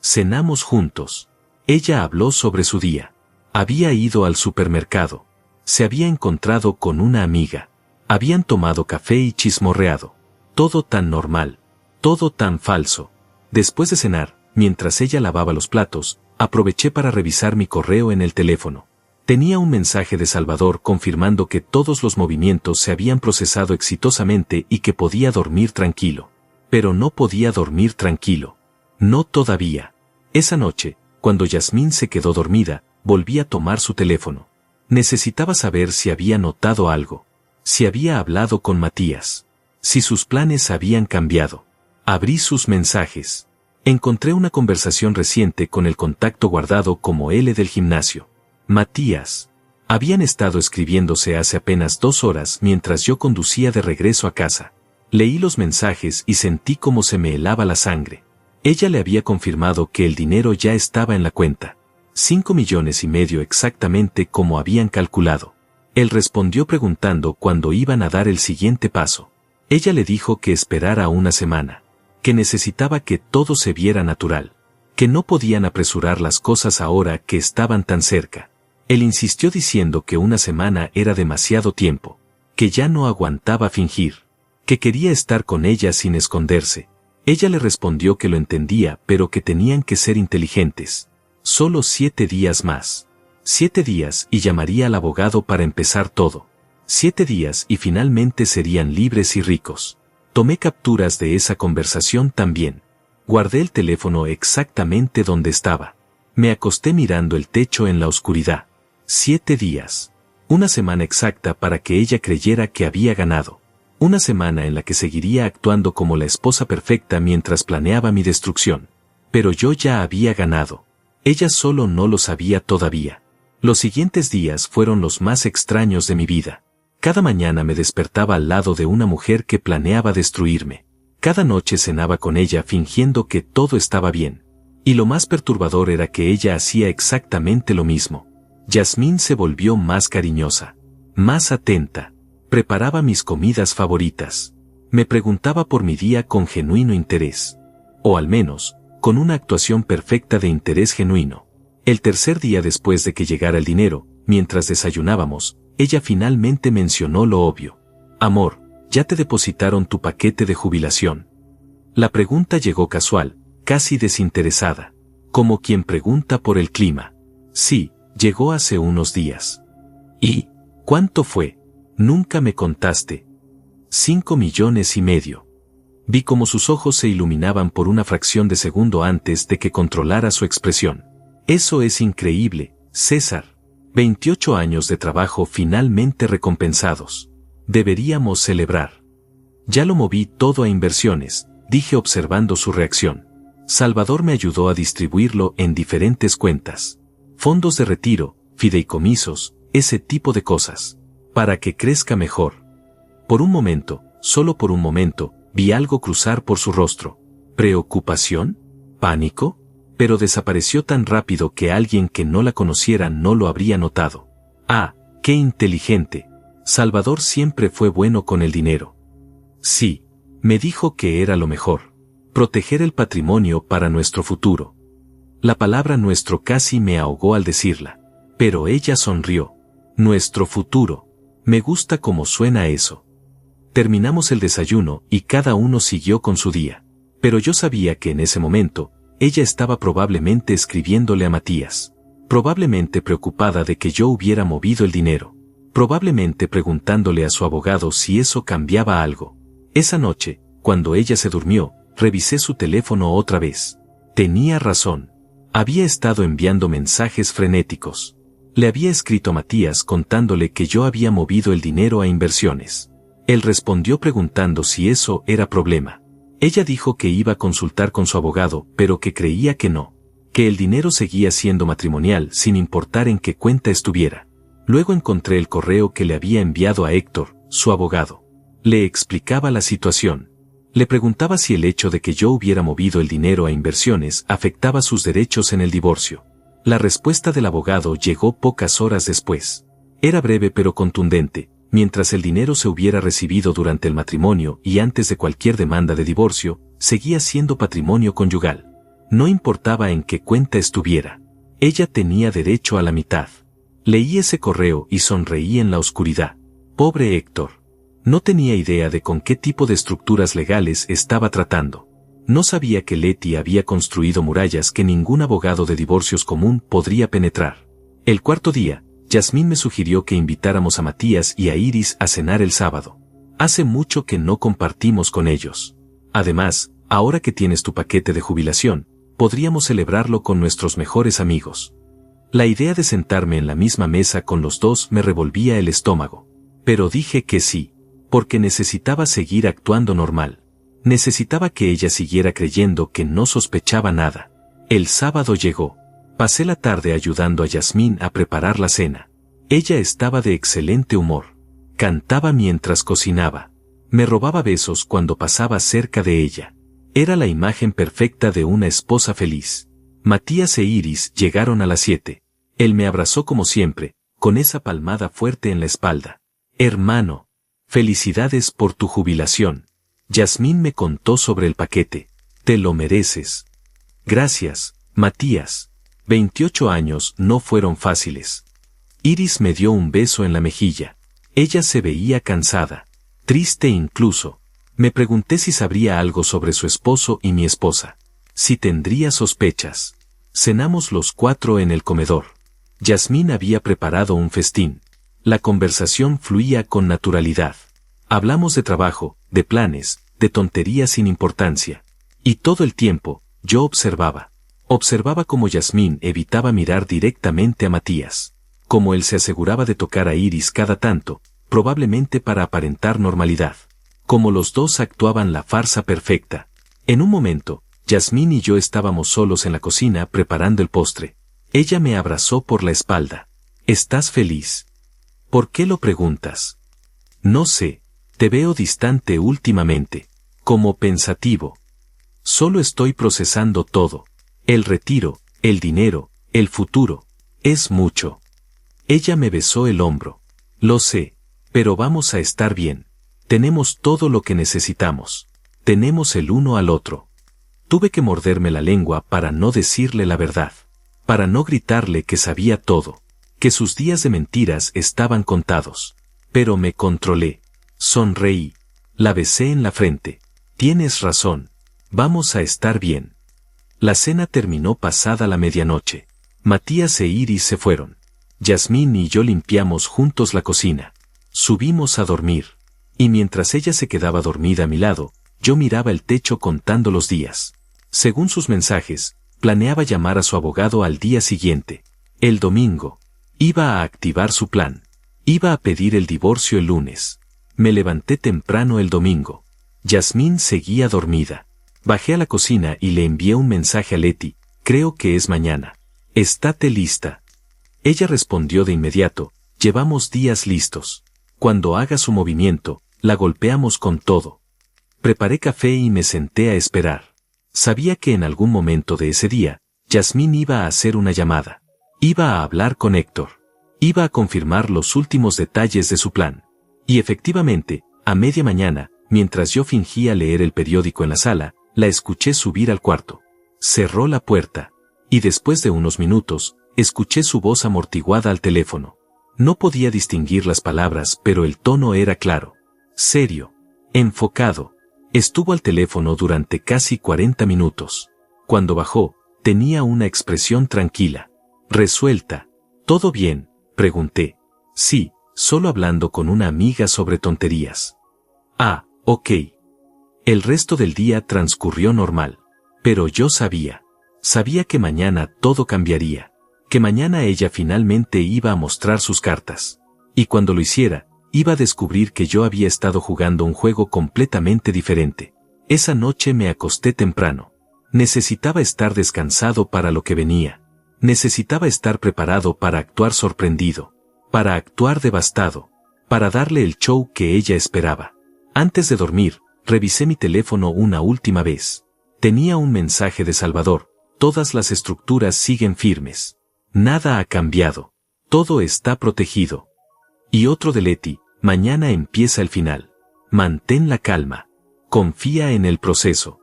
Cenamos juntos. Ella habló sobre su día. Había ido al supermercado. Se había encontrado con una amiga. Habían tomado café y chismorreado. Todo tan normal. Todo tan falso. Después de cenar, mientras ella lavaba los platos, aproveché para revisar mi correo en el teléfono. Tenía un mensaje de Salvador confirmando que todos los movimientos se habían procesado exitosamente y que podía dormir tranquilo. Pero no podía dormir tranquilo. No todavía. Esa noche, cuando Yasmín se quedó dormida, volví a tomar su teléfono. Necesitaba saber si había notado algo, si había hablado con Matías, si sus planes habían cambiado. Abrí sus mensajes. Encontré una conversación reciente con el contacto guardado como L del gimnasio. Matías. Habían estado escribiéndose hace apenas 2 horas mientras yo conducía de regreso a casa. Leí los mensajes y sentí como se me helaba la sangre. Ella le había confirmado que el dinero ya estaba en la cuenta. 5,5 millones exactamente como habían calculado. Él respondió preguntando cuándo iban a dar el siguiente paso. Ella le dijo que esperara una semana, que necesitaba que todo se viera natural, que no podían apresurar las cosas ahora que estaban tan cerca. Él insistió diciendo que una semana era demasiado tiempo, que ya no aguantaba fingir, que quería estar con ella sin esconderse. Ella le respondió que lo entendía, pero que tenían que ser inteligentes. Solo 7 días más. 7 días y llamaría al abogado para empezar todo. 7 días y finalmente serían libres y ricos. Tomé capturas de esa conversación también. Guardé el teléfono exactamente donde estaba. Me acosté mirando el techo en la oscuridad. 7 días. Una semana exacta para que ella creyera que había ganado. Una semana en la que seguiría actuando como la esposa perfecta mientras planeaba mi destrucción. Pero yo ya había ganado. Ella solo no lo sabía todavía. Los siguientes días fueron los más extraños de mi vida. Cada mañana me despertaba al lado de una mujer que planeaba destruirme. Cada noche cenaba con ella fingiendo que todo estaba bien. Y lo más perturbador era que ella hacía exactamente lo mismo. Yasmín se volvió más cariñosa, más atenta. Preparaba mis comidas favoritas. Me preguntaba por mi día con genuino interés. O al menos, con una actuación perfecta de interés genuino. El tercer día después de que llegara el dinero, mientras desayunábamos, ella finalmente mencionó lo obvio. Amor, ¿ya te depositaron tu paquete de jubilación? La pregunta llegó casual, casi desinteresada, como quien pregunta por el clima. Sí, llegó hace unos días. ¿Y cuánto fue? Nunca me contaste. 5,5 millones. Vi como sus ojos se iluminaban por una fracción de segundo antes de que controlara su expresión. Eso es increíble, César. 28 años de trabajo finalmente recompensados. Deberíamos celebrar. Ya lo moví todo a inversiones, dije observando su reacción. Salvador me ayudó a distribuirlo en diferentes cuentas. Fondos de retiro, fideicomisos, ese tipo de cosas. Para que crezca mejor. Por un momento, solo por un momento, vi algo cruzar por su rostro. ¿Preocupación? ¿Pánico? Pero desapareció tan rápido que alguien que no la conociera no lo habría notado. Ah, qué inteligente. Salvador siempre fue bueno con el dinero. Sí, me dijo que era lo mejor. Proteger el patrimonio para nuestro futuro. La palabra nuestro casi me ahogó al decirla. Pero ella sonrió. Nuestro futuro. Me gusta cómo suena eso. Terminamos el desayuno y cada uno siguió con su día. Pero yo sabía que en ese momento, ella estaba probablemente escribiéndole a Matías. Probablemente preocupada de que yo hubiera movido el dinero. Probablemente preguntándole a su abogado si eso cambiaba algo. Esa noche, cuando ella se durmió, revisé su teléfono otra vez. Tenía razón. Había estado enviando mensajes frenéticos. Le había escrito a Matías contándole que yo había movido el dinero a inversiones. Él respondió preguntando si eso era problema. Ella dijo que iba a consultar con su abogado, pero que creía que no. Que el dinero seguía siendo matrimonial sin importar en qué cuenta estuviera. Luego encontré el correo que le había enviado a Héctor, su abogado. Le explicaba la situación. Le preguntaba si el hecho de que yo hubiera movido el dinero a inversiones afectaba sus derechos en el divorcio. La respuesta del abogado llegó pocas horas después. Era breve pero contundente. Mientras el dinero se hubiera recibido durante el matrimonio y antes de cualquier demanda de divorcio, seguía siendo patrimonio conyugal. No importaba en qué cuenta estuviera. Ella tenía derecho a la mitad. Leí ese correo y sonreí en la oscuridad. Pobre Héctor. No tenía idea de con qué tipo de estructuras legales estaba tratando. No sabía que Leti había construido murallas que ningún abogado de divorcios común podría penetrar. El cuarto día, Yasmín me sugirió que invitáramos a Matías y a Iris a cenar el sábado. Hace mucho que no compartimos con ellos. Además, ahora que tienes tu paquete de jubilación, podríamos celebrarlo con nuestros mejores amigos. La idea de sentarme en la misma mesa con los dos me revolvía el estómago. Pero dije que sí, porque necesitaba seguir actuando normal. Necesitaba que ella siguiera creyendo que no sospechaba nada. El sábado llegó. Pasé la tarde ayudando a Yasmín a preparar la cena. Ella estaba de excelente humor. Cantaba mientras cocinaba. Me robaba besos cuando pasaba cerca de ella. Era la imagen perfecta de una esposa feliz. Matías e Iris llegaron a las 7. Él me abrazó como siempre, con esa palmada fuerte en la espalda. Hermano, felicidades por tu jubilación. Yasmín me contó sobre el paquete. Te lo mereces. Gracias, Matías. 28 años no fueron fáciles. Iris me dio un beso en la mejilla. Ella se veía cansada, triste incluso. Me pregunté si sabría algo sobre su esposo y mi esposa. Si tendría sospechas. Cenamos los 4 en el comedor. Yasmín había preparado un festín. La conversación fluía con naturalidad. Hablamos de trabajo, de planes, de tonterías sin importancia. Y todo el tiempo, yo observaba. Observaba cómo Yasmín evitaba mirar directamente a Matías. Cómo él se aseguraba de tocar a Iris cada tanto, probablemente para aparentar normalidad. Cómo los dos actuaban la farsa perfecta. En un momento, Yasmín y yo estábamos solos en la cocina preparando el postre. Ella me abrazó por la espalda. ¿Estás feliz? ¿Por qué lo preguntas? No sé, te veo distante últimamente, como pensativo. Solo estoy procesando todo. El retiro, el dinero, el futuro. Es mucho. Ella me besó el hombro. Lo sé, pero vamos a estar bien. Tenemos todo lo que necesitamos. Tenemos el uno al otro. Tuve que morderme la lengua para no decirle la verdad. Para no gritarle que sabía todo. Que sus días de mentiras estaban contados. Pero me controlé. Sonreí. La besé en la frente. Tienes razón. Vamos a estar bien. La cena terminó pasada la medianoche. Matías e Iris se fueron. Yasmín y yo limpiamos juntos la cocina. Subimos a dormir. Y mientras ella se quedaba dormida a mi lado, yo miraba el techo contando los días. Según sus mensajes, planeaba llamar a su abogado al día siguiente. El domingo. Iba a activar su plan. Iba a pedir el divorcio el lunes. Me levanté temprano el domingo. Yasmín seguía dormida. Bajé a la cocina y le envié un mensaje a Leti. Creo que es mañana. Estate lista. Ella respondió de inmediato. Llevamos días listos. Cuando haga su movimiento, la golpeamos con todo. Preparé café y me senté a esperar. Sabía que en algún momento de ese día, Yasmín iba a hacer una llamada. Iba a hablar con Héctor. Iba a confirmar los últimos detalles de su plan. Y efectivamente, a media mañana, mientras yo fingía leer el periódico en la sala, la escuché subir al cuarto. Cerró la puerta. Y después de unos minutos, escuché su voz amortiguada al teléfono. No podía distinguir las palabras, pero el tono era claro. Serio. Enfocado. Estuvo al teléfono durante casi 40 minutos. Cuando bajó, tenía una expresión tranquila. Resuelta. ¿Todo bien?, pregunté. Sí, solo hablando con una amiga sobre tonterías. Ah, ok. El resto del día transcurrió normal. Pero yo sabía que mañana todo cambiaría. Que mañana ella finalmente iba a mostrar sus cartas. Y cuando lo hiciera, iba a descubrir que yo había estado jugando un juego completamente diferente. Esa noche me acosté temprano. Necesitaba estar descansado para lo que venía. Necesitaba estar preparado para actuar sorprendido. Para actuar devastado. Para darle el show que ella esperaba. Antes de dormir, revisé mi teléfono una última vez. Tenía un mensaje de Salvador. Todas las estructuras siguen firmes. Nada ha cambiado. Todo está protegido. Y otro de Leti. Mañana empieza el final. Mantén la calma. Confía en el proceso.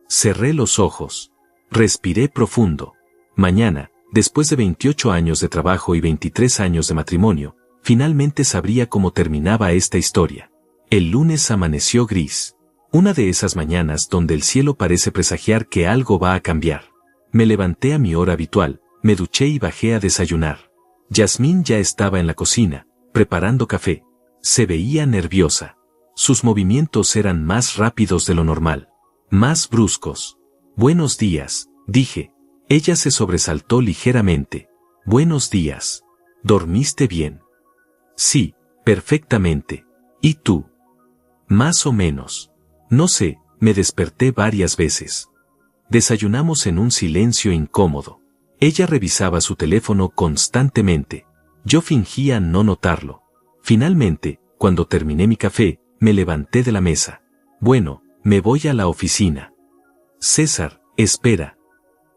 Cerré los ojos. Respiré profundo. Mañana, después de 28 años de trabajo y 23 años de matrimonio, finalmente sabría cómo terminaba esta historia. El lunes amaneció gris. Una de esas mañanas donde el cielo parece presagiar que algo va a cambiar. Me levanté a mi hora habitual, me duché y bajé a desayunar. Yasmín ya estaba en la cocina, preparando café. Se veía nerviosa. Sus movimientos eran más rápidos de lo normal. Más bruscos. Buenos días, dije. Ella se sobresaltó ligeramente. Buenos días. ¿Dormiste bien? Sí, perfectamente. ¿Y tú? Más o menos. No sé, me desperté varias veces. Desayunamos en un silencio incómodo. Ella revisaba su teléfono constantemente. Yo fingía no notarlo. Finalmente, cuando terminé mi café, me levanté de la mesa. Bueno, me voy a la oficina. César, espera.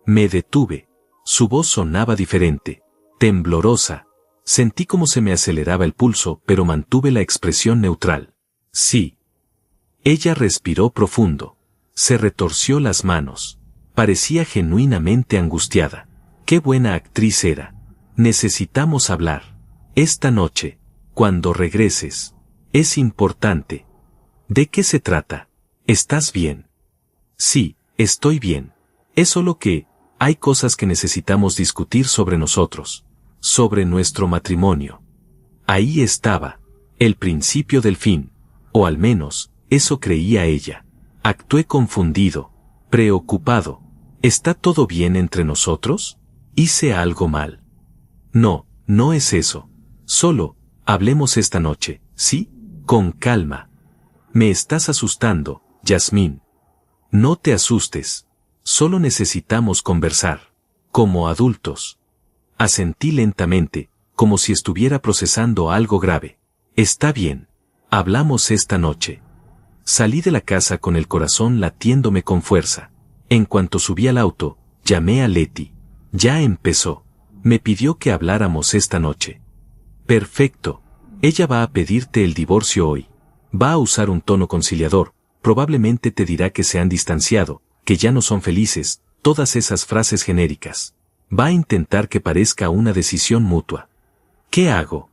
Me detuve. Su voz sonaba diferente, temblorosa. Sentí como se me aceleraba el pulso, pero mantuve la expresión neutral. Sí. Ella respiró profundo. Se retorció las manos. Parecía genuinamente angustiada. Qué buena actriz era. Necesitamos hablar. Esta noche, cuando regreses. Es importante. ¿De qué se trata? ¿Estás bien? Sí, estoy bien. Es solo que, hay cosas que necesitamos discutir sobre nosotros. Sobre nuestro matrimonio. Ahí estaba. El principio del fin. O al menos, eso creía ella. Actué confundido. Preocupado. ¿Está todo bien entre nosotros? ¿Hice algo mal? No, no es eso. Solo, hablemos esta noche, ¿sí? Con calma. Me estás asustando, Yasmín. No te asustes. Solo necesitamos conversar. Como adultos. Asentí lentamente, como si estuviera procesando algo grave. Está bien. Hablamos esta noche. Salí de la casa con el corazón latiéndome con fuerza. En cuanto subí al auto, llamé a Leti. Ya empezó. Me pidió que habláramos esta noche. Perfecto. Ella va a pedirte el divorcio hoy. Va a usar un tono conciliador. Probablemente te dirá que se han distanciado, que ya no son felices, todas esas frases genéricas. Va a intentar que parezca una decisión mutua. ¿Qué hago?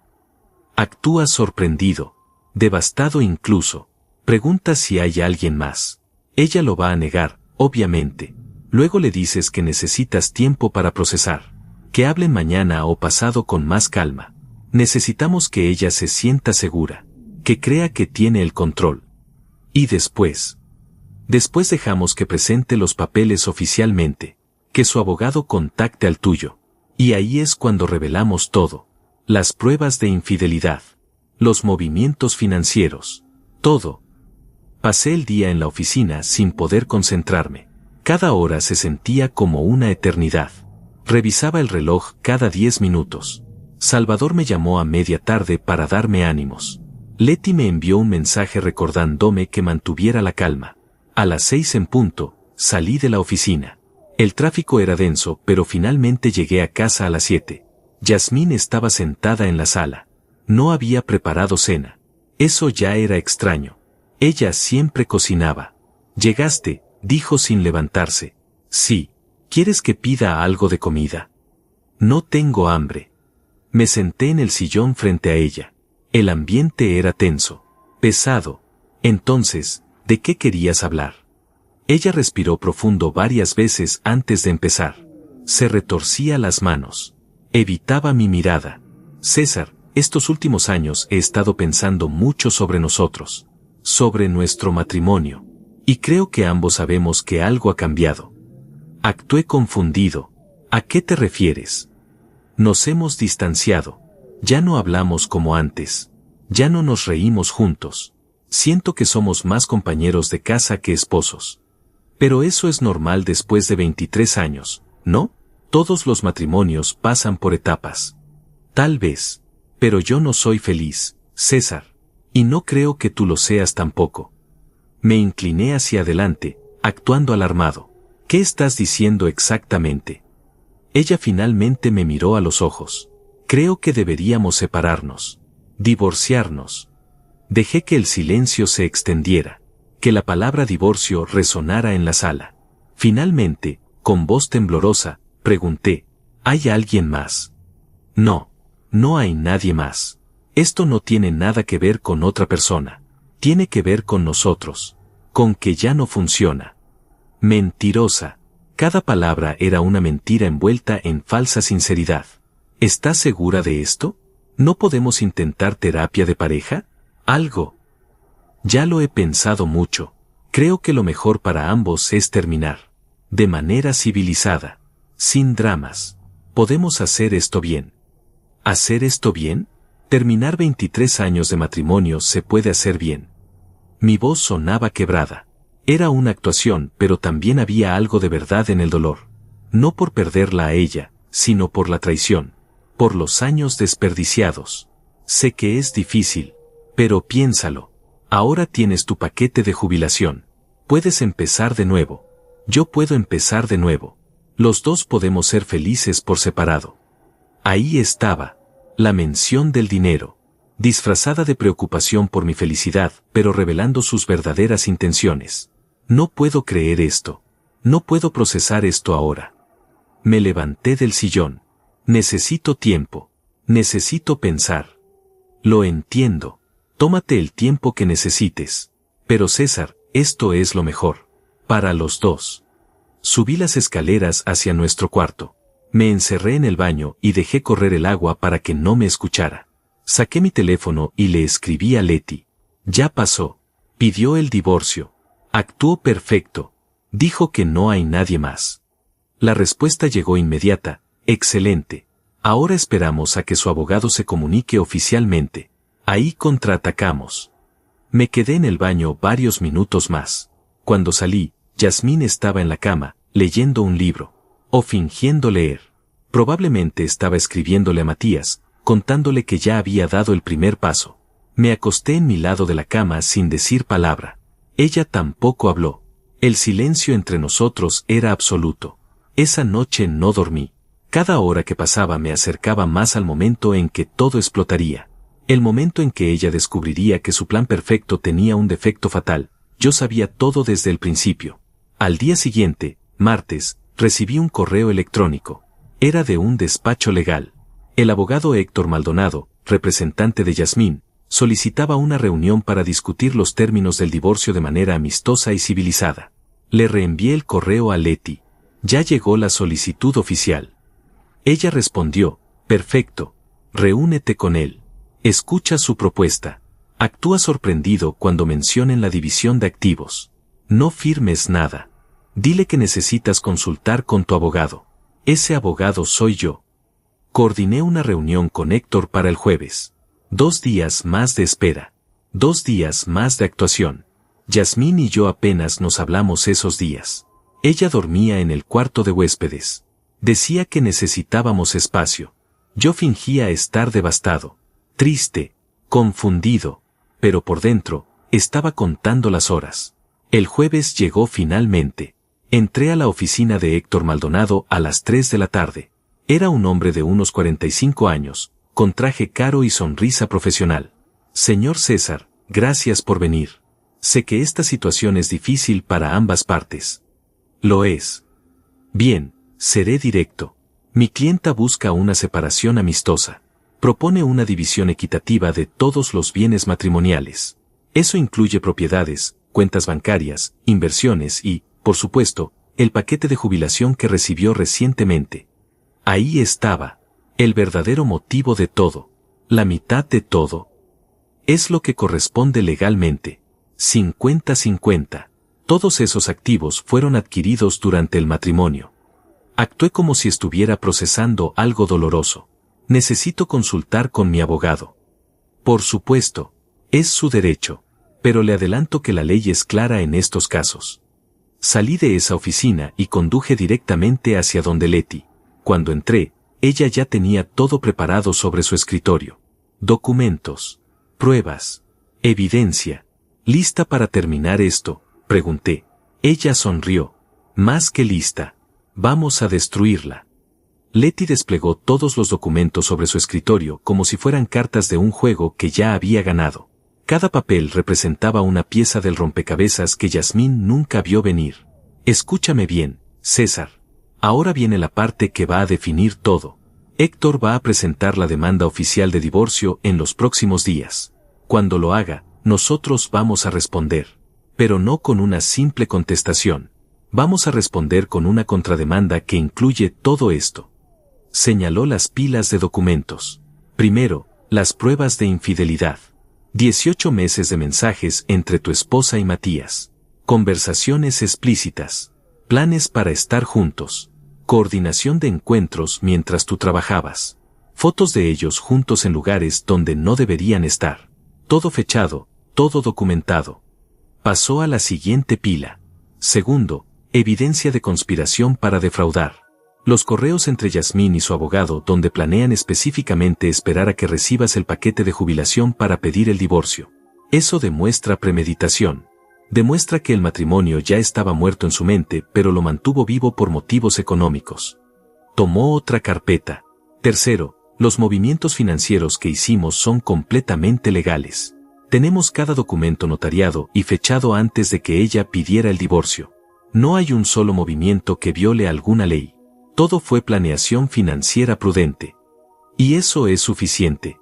Actúa sorprendido, devastado incluso. Pregunta si hay alguien más. Ella lo va a negar, obviamente. Luego le dices que necesitas tiempo para procesar. Que hablen mañana o pasado con más calma. Necesitamos que ella se sienta segura. Que crea que tiene el control. Y después. Después dejamos que presente los papeles oficialmente. Que su abogado contacte al tuyo. Y ahí es cuando revelamos todo. Las pruebas de infidelidad. Los movimientos financieros. Todo. Pasé el día en la oficina sin poder concentrarme. Cada hora se sentía como una eternidad. Revisaba el reloj cada 10 minutos. Salvador me llamó a media tarde para darme ánimos. Leti me envió un mensaje recordándome que mantuviera la calma. A las 6 en punto, salí de la oficina. El tráfico era denso, pero finalmente llegué a casa a las 7. Yasmín estaba sentada en la sala. No había preparado cena. Eso ya era extraño. Ella siempre cocinaba. Llegaste, dijo sin levantarse. Sí. ¿Quieres que pida algo de comida? No tengo hambre. Me senté en el sillón frente a ella. El ambiente era tenso, pesado. Entonces, ¿de qué querías hablar? Ella respiró profundo varias veces antes de empezar. Se retorcía las manos. Evitaba mi mirada. César, estos últimos años he estado pensando mucho sobre nosotros. Sobre nuestro matrimonio. Y creo que ambos sabemos que algo ha cambiado. Actué confundido. ¿A qué te refieres? Nos hemos distanciado. Ya no hablamos como antes. Ya no nos reímos juntos. Siento que somos más compañeros de casa que esposos. Pero eso es normal después de 23 años, ¿no? Todos los matrimonios pasan por etapas. Tal vez. Pero yo no soy feliz, César. Y no creo que tú lo seas tampoco. Me incliné hacia adelante, actuando alarmado. ¿Qué estás diciendo exactamente? Ella finalmente me miró a los ojos. Creo que deberíamos separarnos. Divorciarnos. Dejé que el silencio se extendiera. Que la palabra divorcio resonara en la sala. Finalmente, con voz temblorosa, pregunté, ¿hay alguien más? No. No hay nadie más. Esto no tiene nada que ver con otra persona. Tiene que ver con nosotros. Con que ya no funciona. Mentirosa. Cada palabra era una mentira envuelta en falsa sinceridad. ¿Estás segura de esto? ¿No podemos intentar terapia de pareja? ¿Algo? Ya lo he pensado mucho. Creo que lo mejor para ambos es terminar. De manera civilizada. Sin dramas. Podemos hacer esto bien. ¿Hacer esto bien? Terminar 23 años de matrimonio se puede hacer bien. Mi voz sonaba quebrada. Era una actuación, pero también había algo de verdad en el dolor. No por perderla a ella, sino por la traición. Por los años desperdiciados. Sé que es difícil, pero piénsalo. Ahora tienes tu paquete de jubilación. Puedes empezar de nuevo. Yo puedo empezar de nuevo. Los dos podemos ser felices por separado. Ahí estaba. La mención del dinero. Disfrazada de preocupación por mi felicidad, pero revelando sus verdaderas intenciones. No puedo creer esto. No puedo procesar esto ahora. Me levanté del sillón. Necesito tiempo. Necesito pensar. Lo entiendo. Tómate el tiempo que necesites. Pero César, esto es lo mejor. Para los dos. Subí las escaleras hacia nuestro cuarto. Me encerré en el baño y dejé correr el agua para que no me escuchara. Saqué mi teléfono y le escribí a Leti. Ya pasó. Pidió el divorcio. Actuó perfecto. Dijo que no hay nadie más. La respuesta llegó inmediata. Excelente. Ahora esperamos a que su abogado se comunique oficialmente. Ahí contraatacamos. Me quedé en el baño varios minutos más. Cuando salí, Yasmín estaba en la cama, leyendo un libro. O fingiendo leer. Probablemente estaba escribiéndole a Matías, contándole que ya había dado el primer paso. Me acosté en mi lado de la cama sin decir palabra. Ella tampoco habló. El silencio entre nosotros era absoluto. Esa noche no dormí. Cada hora que pasaba me acercaba más al momento en que todo explotaría. El momento en que ella descubriría que su plan perfecto tenía un defecto fatal. Yo sabía todo desde el principio. Al día siguiente, martes, recibí un correo electrónico. Era de un despacho legal. El abogado Héctor Maldonado, representante de Yasmín, solicitaba una reunión para discutir los términos del divorcio de manera amistosa y civilizada. Le reenvié el correo a Leti. Ya llegó la solicitud oficial. Ella respondió, perfecto, reúnete con él. Escucha su propuesta. Actúa sorprendido cuando mencionen la división de activos. No firmes nada. Dile que necesitas consultar con tu abogado. Ese abogado soy yo. Coordiné una reunión con Héctor para el jueves. 2 días más de espera. 2 días más de actuación. Yasmín y yo apenas nos hablamos esos días. Ella dormía en el cuarto de huéspedes. Decía que necesitábamos espacio. Yo fingía estar devastado, triste, confundido, pero por dentro, estaba contando las horas. El jueves llegó finalmente. Entré a la oficina de Héctor Maldonado a las 3 de la tarde. Era un hombre de unos 45 años, con traje caro y sonrisa profesional. Señor César, gracias por venir. Sé que esta situación es difícil para ambas partes. Lo es. Bien, seré directo. Mi clienta busca una separación amistosa. Propone una división equitativa de todos los bienes matrimoniales. Eso incluye propiedades, cuentas bancarias, inversiones y, por supuesto, el paquete de jubilación que recibió recientemente. Ahí estaba. El verdadero motivo de todo. La mitad de todo. Es lo que corresponde legalmente. 50-50. Todos esos activos fueron adquiridos durante el matrimonio. Actué como si estuviera procesando algo doloroso. Necesito consultar con mi abogado. Por supuesto, es su derecho, pero le adelanto que la ley es clara en estos casos. Salí de esa oficina y conduje directamente hacia donde Leti. Cuando entré, ella ya tenía todo preparado sobre su escritorio. Documentos, pruebas, evidencia. ¿Lista para terminar esto?, pregunté. Ella sonrió. Más que lista. Vamos a destruirla. Leti desplegó todos los documentos sobre su escritorio como si fueran cartas de un juego que ya había ganado. Cada papel representaba una pieza del rompecabezas que Yasmín nunca vio venir. Escúchame bien, César. Ahora viene la parte que va a definir todo. Héctor va a presentar la demanda oficial de divorcio en los próximos días. Cuando lo haga, nosotros vamos a responder. Pero no con una simple contestación. Vamos a responder con una contrademanda que incluye todo esto. Señaló las pilas de documentos. Primero, las pruebas de infidelidad. 18 meses de mensajes entre tu esposa y Matías. Conversaciones explícitas. Planes para estar juntos. Coordinación de encuentros mientras tú trabajabas. Fotos de ellos juntos en lugares donde no deberían estar. Todo fechado, todo documentado. Pasó a la siguiente pila. Segundo, evidencia de conspiración para defraudar. Los correos entre Yasmín y su abogado donde planean específicamente esperar a que recibas el paquete de jubilación para pedir el divorcio. Eso demuestra premeditación. Demuestra que el matrimonio ya estaba muerto en su mente, pero lo mantuvo vivo por motivos económicos. Tomó otra carpeta. Tercero, los movimientos financieros que hicimos son completamente legales. Tenemos cada documento notariado y fechado antes de que ella pidiera el divorcio. No hay un solo movimiento que viole alguna ley. Todo fue planeación financiera prudente. Y eso es suficiente.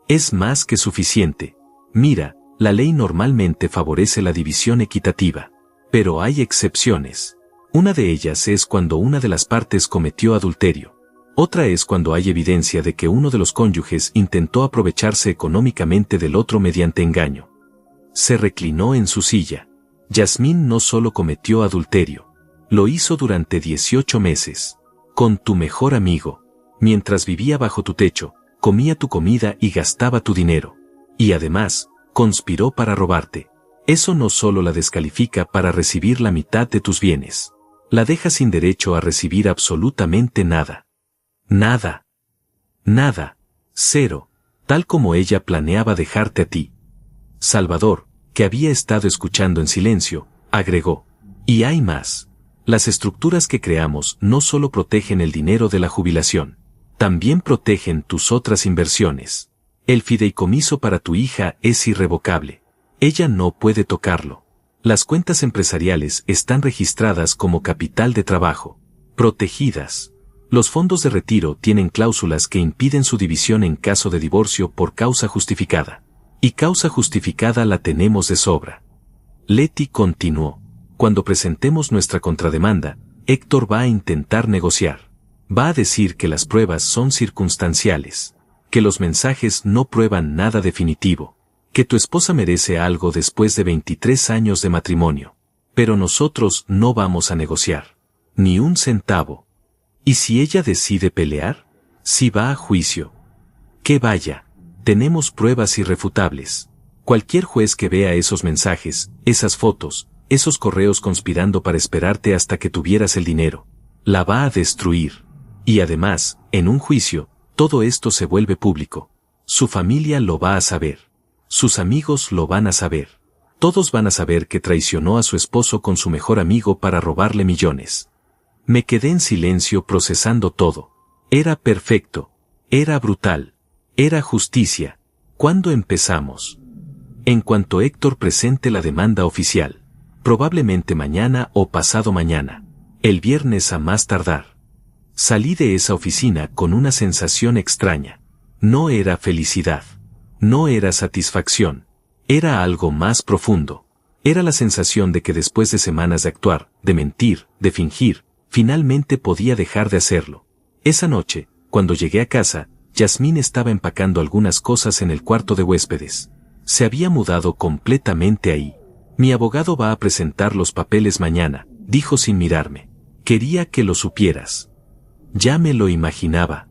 Es más que suficiente. Mira, la ley normalmente favorece la división equitativa. Pero hay excepciones. Una de ellas es cuando una de las partes cometió adulterio. Otra es cuando hay evidencia de que uno de los cónyuges intentó aprovecharse económicamente del otro mediante engaño. Se reclinó en su silla. Yasmín no solo cometió adulterio. Lo hizo durante 18 meses. Con tu mejor amigo. Mientras vivía bajo tu techo, comía tu comida y gastaba tu dinero. Y además, conspiró para robarte. Eso no solo la descalifica para recibir la mitad de tus bienes. La deja sin derecho a recibir absolutamente nada. Nada. Nada. Cero. Tal como ella planeaba dejarte a ti. Salvador, que había estado escuchando en silencio, agregó. Y hay más. Las estructuras que creamos no solo protegen el dinero de la jubilación, también protegen tus otras inversiones. El fideicomiso para tu hija es irrevocable. Ella no puede tocarlo. Las cuentas empresariales están registradas como capital de trabajo, protegidas. Los fondos de retiro tienen cláusulas que impiden su división en caso de divorcio por causa justificada. Y causa justificada la tenemos de sobra. Leti continuó. Cuando presentemos nuestra contrademanda, Héctor va a intentar negociar. Va a decir que las pruebas son circunstanciales, que los mensajes no prueban nada definitivo, que tu esposa merece algo después de 23 años de matrimonio. Pero nosotros no vamos a negociar. Ni un centavo. ¿Y si ella decide pelear? Si va a juicio. Que vaya. Tenemos pruebas irrefutables. Cualquier juez que vea esos mensajes, esas fotos, esos correos conspirando para esperarte hasta que tuvieras el dinero, la va a destruir. Y además, en un juicio, todo esto se vuelve público. Su familia lo va a saber. Sus amigos lo van a saber. Todos van a saber que traicionó a su esposo con su mejor amigo para robarle millones. Me quedé en silencio procesando todo. Era perfecto. Era brutal. Era justicia. ¿Cuándo empezamos? En cuanto Héctor presente la demanda oficial. Probablemente mañana o pasado mañana. El viernes a más tardar. Salí de esa oficina con una sensación extraña. No era felicidad. No era satisfacción. Era algo más profundo. Era la sensación de que después de semanas de actuar, de mentir, de fingir, finalmente podía dejar de hacerlo. Esa noche, cuando llegué a casa, Yasmín estaba empacando algunas cosas en el cuarto de huéspedes. Se había mudado completamente ahí. Mi abogado va a presentar los papeles mañana, dijo sin mirarme. Quería que lo supieras. Ya me lo imaginaba.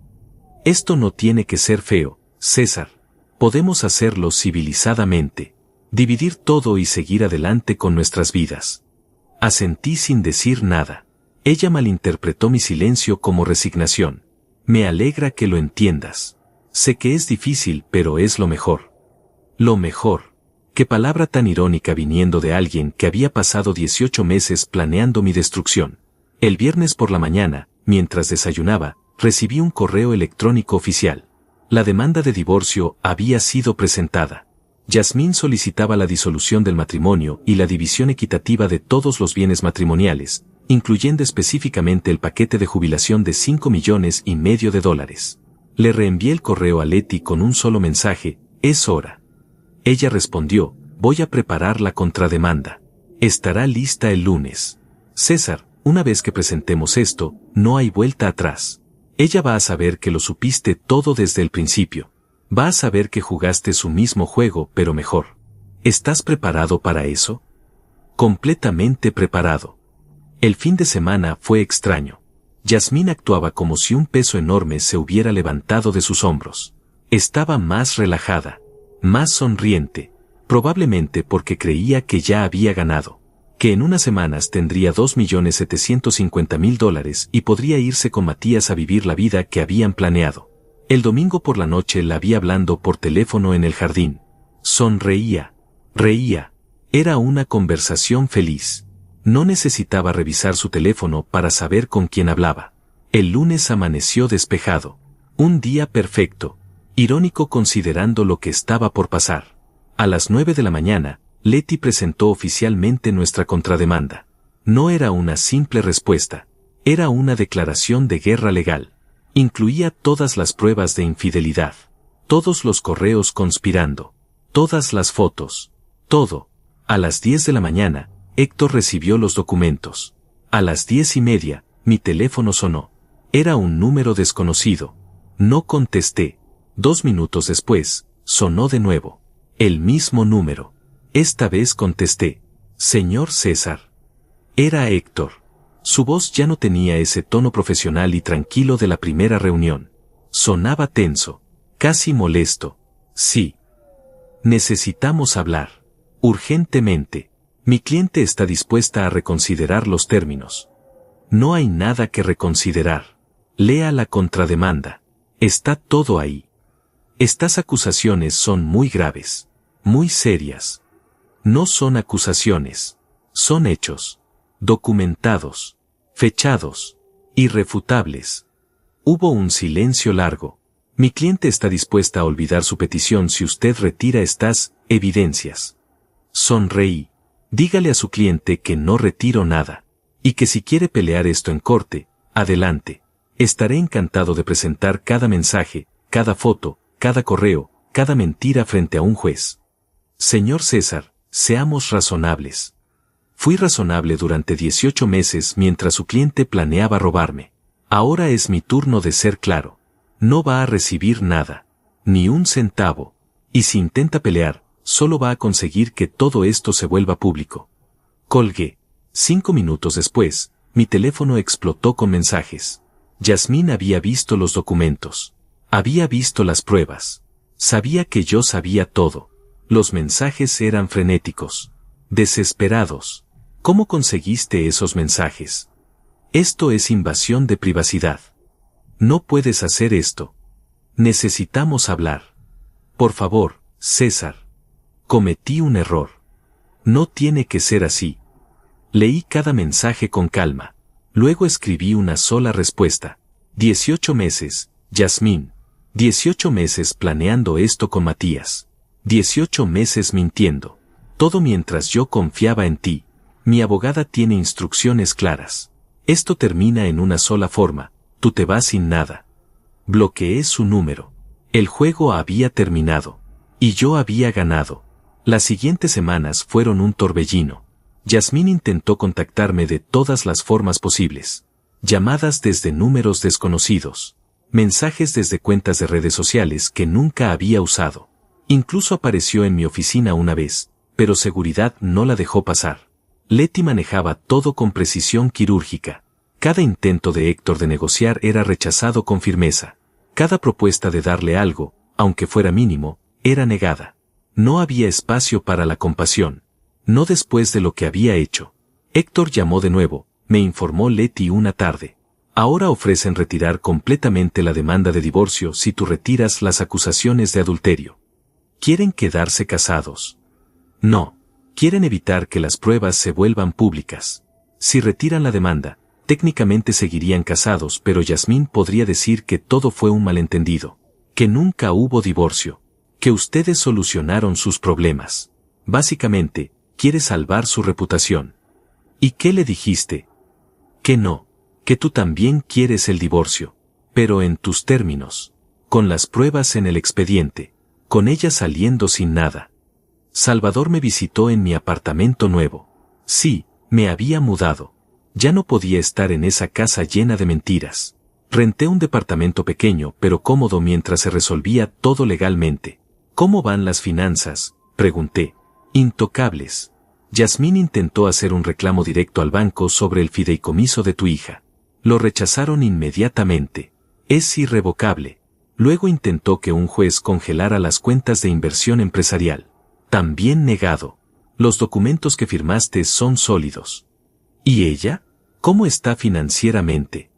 Esto no tiene que ser feo, César. Podemos hacerlo civilizadamente. Dividir todo y seguir adelante con nuestras vidas. Asentí sin decir nada. Ella malinterpretó mi silencio como resignación. Me alegra que lo entiendas. Sé que es difícil, pero es lo mejor. Lo mejor. Qué palabra tan irónica viniendo de alguien que había pasado 18 meses planeando mi destrucción. El viernes por la mañana, mientras desayunaba, recibí un correo electrónico oficial. La demanda de divorcio había sido presentada. Yasmín solicitaba la disolución del matrimonio y la división equitativa de todos los bienes matrimoniales, incluyendo específicamente el paquete de jubilación de $5,5 millones. Le reenvié el correo a Leti con un solo mensaje: es hora. Ella respondió: voy a preparar la contrademanda. Estará lista el lunes. César, una vez que presentemos esto, no hay vuelta atrás. Ella va a saber que lo supiste todo desde el principio. Va a saber que jugaste su mismo juego, pero mejor. ¿Estás preparado para eso? Completamente preparado. El fin de semana fue extraño. Yasmín actuaba como si un peso enorme se hubiera levantado de sus hombros. Estaba más relajada, más sonriente, probablemente porque creía que ya había ganado, que en unas semanas tendría $2.750.000 y podría irse con Matías a vivir la vida que habían planeado. El domingo por la noche la vi hablando por teléfono en el jardín. Sonreía, reía. Era una conversación feliz. No necesitaba revisar su teléfono para saber con quién hablaba. El lunes amaneció despejado. Un día perfecto. Irónico considerando lo que estaba por pasar. A las 9 de la mañana, Leti presentó oficialmente nuestra contrademanda. No era una simple respuesta. Era una declaración de guerra legal. Incluía todas las pruebas de infidelidad. Todos los correos conspirando. Todas las fotos. Todo. A las 10 de la mañana, Héctor recibió los documentos. A las 10:30, mi teléfono sonó. Era un número desconocido. No contesté. 2 minutos después, sonó de nuevo. El mismo número. Esta vez contesté. Señor César. Era Héctor. Su voz ya no tenía ese tono profesional y tranquilo de la primera reunión. Sonaba tenso, casi molesto. Sí. Necesitamos hablar. Urgentemente. Mi cliente está dispuesta a reconsiderar los términos. No hay nada que reconsiderar. Lea la contrademanda. Está todo ahí. Estas acusaciones son muy graves, muy serias. No son acusaciones, son hechos, documentados, fechados, irrefutables. Hubo un silencio largo. Mi cliente está dispuesta a olvidar su petición si usted retira estas evidencias. Sonreí. Dígale a su cliente que no retiro nada, y que si quiere pelear esto en corte, adelante. Estaré encantado de presentar cada mensaje, cada foto, cada correo, cada mentira frente a un juez. Señor César, seamos razonables. Fui razonable durante 18 meses mientras su cliente planeaba robarme. Ahora es mi turno de ser claro. No va a recibir nada, ni un centavo, y si intenta pelear, solo va a conseguir que todo esto se vuelva público. Colgué. 5 minutos después, mi teléfono explotó con mensajes. Yasmín había visto los documentos. Había visto las pruebas. Sabía que yo sabía todo. Los mensajes eran frenéticos. Desesperados. ¿Cómo conseguiste esos mensajes? Esto es invasión de privacidad. No puedes hacer esto. Necesitamos hablar. Por favor, César. Cometí un error. No tiene que ser así. Leí cada mensaje con calma. Luego escribí una sola respuesta. 18 meses, Yasmín. 18 meses planeando esto con Matías. 18 meses mintiendo. Todo mientras yo confiaba en ti. Mi abogada tiene instrucciones claras. Esto termina en una sola forma. Tú te vas sin nada. Bloqueé su número. El juego había terminado. Y yo había ganado. Las siguientes semanas fueron un torbellino. Yasmín intentó contactarme de todas las formas posibles. Llamadas desde números desconocidos. Mensajes desde cuentas de redes sociales que nunca había usado. Incluso apareció en mi oficina una vez, pero seguridad no la dejó pasar. Leti manejaba todo con precisión quirúrgica. Cada intento de Héctor de negociar era rechazado con firmeza. Cada propuesta de darle algo, aunque fuera mínimo, era negada. No había espacio para la compasión. No después de lo que había hecho. Héctor llamó de nuevo, me informó Leti una tarde. Ahora ofrecen retirar completamente la demanda de divorcio si tú retiras las acusaciones de adulterio. ¿Quieren quedarse casados? No. Quieren evitar que las pruebas se vuelvan públicas. Si retiran la demanda, técnicamente seguirían casados, pero Yasmín podría decir que todo fue un malentendido. Que nunca hubo divorcio. Que ustedes solucionaron sus problemas. Básicamente, quiere salvar su reputación. ¿Y qué le dijiste? Que no. Que tú también quieres el divorcio. Pero en tus términos. Con las pruebas en el expediente. Con ella saliendo sin nada. Salvador me visitó en mi apartamento nuevo. Sí, me había mudado. Ya no podía estar en esa casa llena de mentiras. Renté un departamento pequeño pero cómodo mientras se resolvía todo legalmente. ¿Cómo van las finanzas?, pregunté. Intocables. Yasmín intentó hacer un reclamo directo al banco sobre el fideicomiso de tu hija. Lo rechazaron inmediatamente. Es irrevocable. Luego intentó que un juez congelara las cuentas de inversión empresarial. También negado. Los documentos que firmaste son sólidos. ¿Y ella? ¿Cómo está financieramente?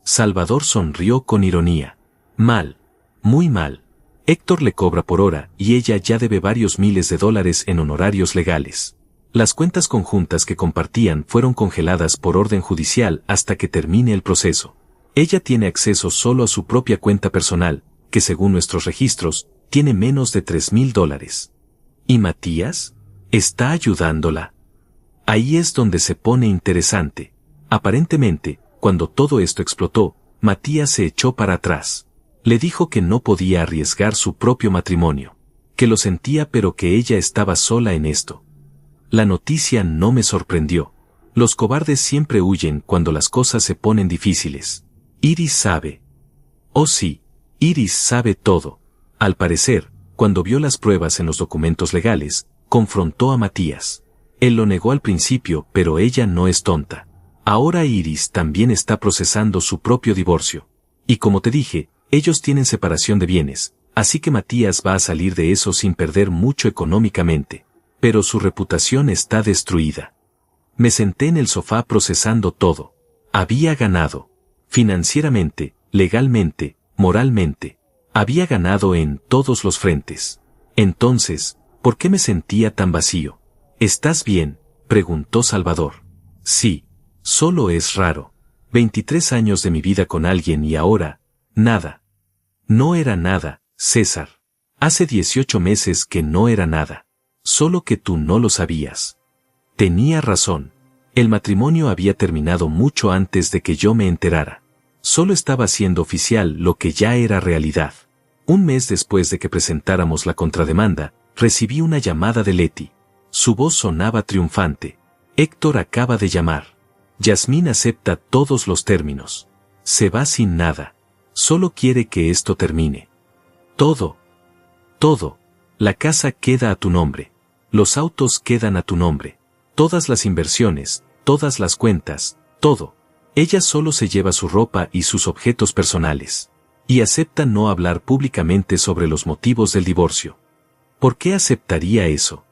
Salvador sonrió con ironía. Mal. Muy mal. Héctor le cobra por hora y ella ya debe varios miles de dólares en honorarios legales. Las cuentas conjuntas que compartían fueron congeladas por orden judicial hasta que termine el proceso. Ella tiene acceso solo a su propia cuenta personal, que según nuestros registros, tiene menos de $3,000. ¿Y Matías? ¿Está ayudándola? Ahí es donde se pone interesante. Aparentemente, cuando todo esto explotó, Matías se echó para atrás. Le dijo que no podía arriesgar su propio matrimonio, que lo sentía pero que ella estaba sola en esto. La noticia no me sorprendió. Los cobardes siempre huyen cuando las cosas se ponen difíciles. Iris sabe. Oh sí, Iris sabe todo. Al parecer, cuando vio las pruebas en los documentos legales, confrontó a Matías. Él lo negó al principio, pero ella no es tonta. Ahora Iris también está procesando su propio divorcio. Y como te dije, ellos tienen separación de bienes, así que Matías va a salir de eso sin perder mucho económicamente. Pero su reputación está destruida. Me senté en el sofá procesando todo. Había ganado. Financieramente, legalmente, moralmente. Había ganado en todos los frentes. Entonces, ¿por qué me sentía tan vacío? ¿Estás bien?, preguntó Salvador. Sí, solo es raro. 23 años de mi vida con alguien y ahora, nada. No era nada, César. Hace 18 meses que no era nada. Solo que tú no lo sabías. Tenía razón. El matrimonio había terminado mucho antes de que yo me enterara. Solo estaba haciendo oficial lo que ya era realidad. Un mes después de que presentáramos la contrademanda, recibí una llamada de Leti. Su voz sonaba triunfante. Héctor acaba de llamar. Yasmín acepta todos los términos. Se va sin nada. Solo quiere que esto termine. Todo. La casa queda a tu nombre. Los autos quedan a tu nombre. Todas las inversiones, todas las cuentas, todo. Ella solo se lleva su ropa y sus objetos personales. Y acepta no hablar públicamente sobre los motivos del divorcio. ¿Por qué aceptaría eso?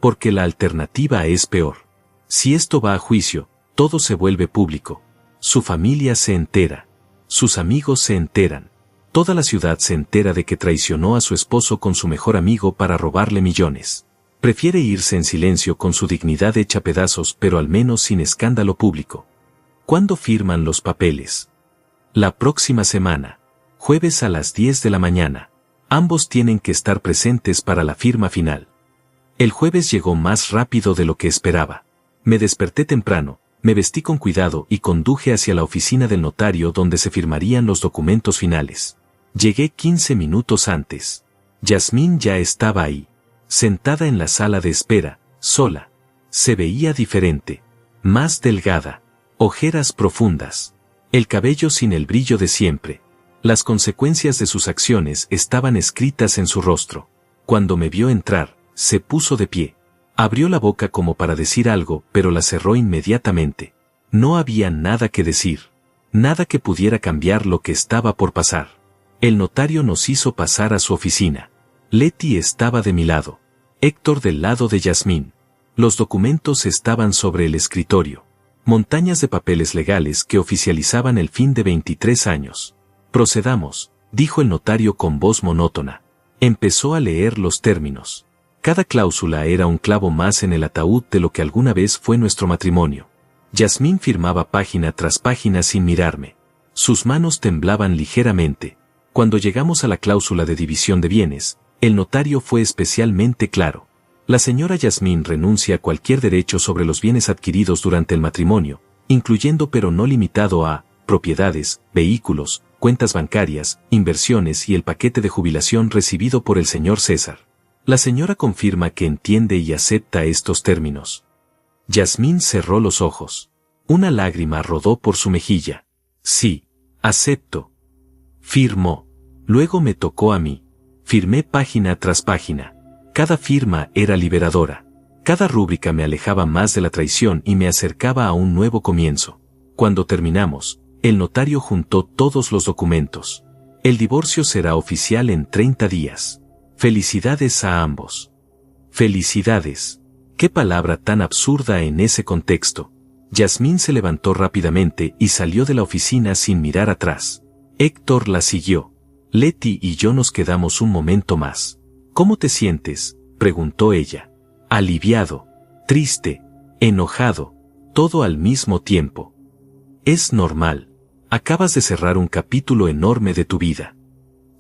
Porque la alternativa es peor. Si esto va a juicio, todo se vuelve público. Su familia se entera. Sus amigos se enteran. Toda la ciudad se entera de que traicionó a su esposo con su mejor amigo para robarle millones. Prefiere irse en silencio con su dignidad hecha pedazos, pero al menos sin escándalo público. ¿Cuándo firman los papeles? La próxima semana. Jueves a las 10 de la mañana. Ambos tienen que estar presentes para la firma final. El jueves llegó más rápido de lo que esperaba. Me desperté temprano, me vestí con cuidado y conduje hacia la oficina del notario donde se firmarían los documentos finales. Llegué 15 minutos antes. Yasmín ya estaba ahí, sentada en la sala de espera, sola. Se veía diferente, más delgada, ojeras profundas, el cabello sin el brillo de siempre. Las consecuencias de sus acciones estaban escritas en su rostro. Cuando me vio entrar, se puso de pie. Abrió la boca como para decir algo, pero la cerró inmediatamente. No había nada que decir. Nada que pudiera cambiar lo que estaba por pasar. El notario nos hizo pasar a su oficina. Leti estaba de mi lado. Héctor del lado de Yasmín. Los documentos estaban sobre el escritorio. Montañas de papeles legales que oficializaban el fin de 23 años. Procedamos, dijo el notario con voz monótona. Empezó a leer los términos. Cada cláusula era un clavo más en el ataúd de lo que alguna vez fue nuestro matrimonio. Yasmín firmaba página tras página sin mirarme. Sus manos temblaban ligeramente. Cuando llegamos a la cláusula de división de bienes, el notario fue especialmente claro. La señora Yasmín renuncia a cualquier derecho sobre los bienes adquiridos durante el matrimonio, incluyendo pero no limitado a propiedades, vehículos, cuentas bancarias, inversiones y el paquete de jubilación recibido por el señor César. La señora confirma que entiende y acepta estos términos. Yasmín cerró los ojos. Una lágrima rodó por su mejilla. Sí, acepto. Firmó. Luego me tocó a mí. Firmé página tras página. Cada firma era liberadora. Cada rúbrica me alejaba más de la traición y me acercaba a un nuevo comienzo. Cuando terminamos, El notario juntó todos los documentos. El divorcio será oficial en 30 días. Felicidades a ambos. Felicidades. Qué palabra tan absurda en ese contexto. Yasmín se levantó rápidamente y salió de la oficina sin mirar atrás. Héctor la siguió. Leti y yo nos quedamos un momento más. ¿Cómo te sientes?, preguntó ella. Aliviado, triste, enojado, todo al mismo tiempo. Es normal. Acabas de cerrar un capítulo enorme de tu vida.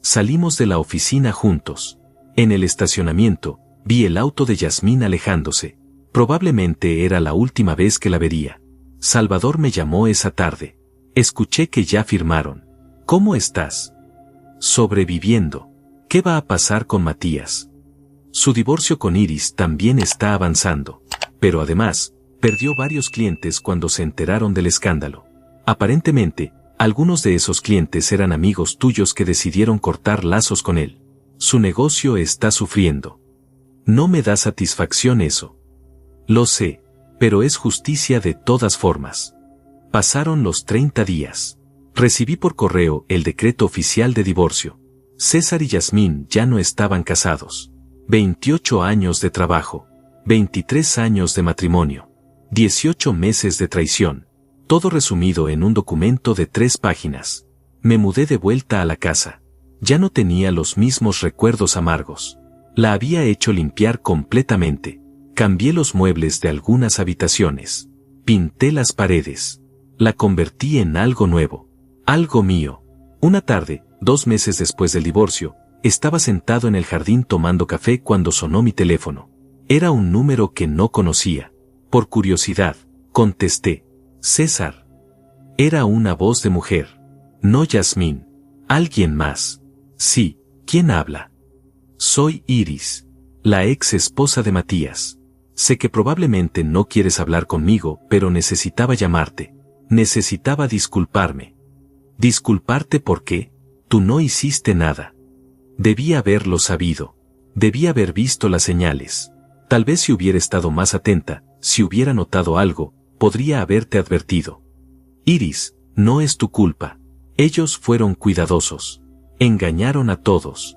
Salimos de la oficina juntos. En el estacionamiento, vi el auto de Yasmín alejándose. Probablemente era la última vez que la vería. Salvador me llamó esa tarde. Escuché que ya firmaron. ¿Cómo estás? Sobreviviendo. ¿Qué va a pasar con Matías? Su divorcio con Iris también está avanzando. Pero además, perdió varios clientes cuando se enteraron del escándalo. Aparentemente, algunos de esos clientes eran amigos tuyos que decidieron cortar lazos con él. Su negocio está sufriendo. No me da satisfacción eso. Lo sé, pero es justicia de todas formas. Pasaron los 30 días. Recibí por correo el decreto oficial de divorcio. César y Yasmín ya no estaban casados. 28 años de trabajo, 23 años de matrimonio, 18 meses de traición, todo resumido en un documento de 3 páginas. Me mudé de vuelta a la casa. Ya no tenía los mismos recuerdos amargos. La había hecho limpiar completamente. Cambié los muebles de algunas habitaciones. Pinté las paredes. La convertí en algo nuevo. Algo mío. Una tarde, 2 meses después del divorcio, estaba sentado en el jardín tomando café cuando sonó mi teléfono. Era un número que no conocía. Por curiosidad, contesté. César. Era una voz de mujer. No Yasmín. Alguien más. Sí, ¿quién habla? Soy Iris, la ex esposa de Matías. Sé que probablemente no quieres hablar conmigo, pero necesitaba llamarte. Necesitaba disculparme. ¿Disculparte por qué? Tú no hiciste nada. Debí haberlo sabido. Debí haber visto las señales. Tal vez si hubiera estado más atenta, si hubiera notado algo, podría haberte advertido. Iris, no es tu culpa. Ellos fueron cuidadosos. Engañaron a todos.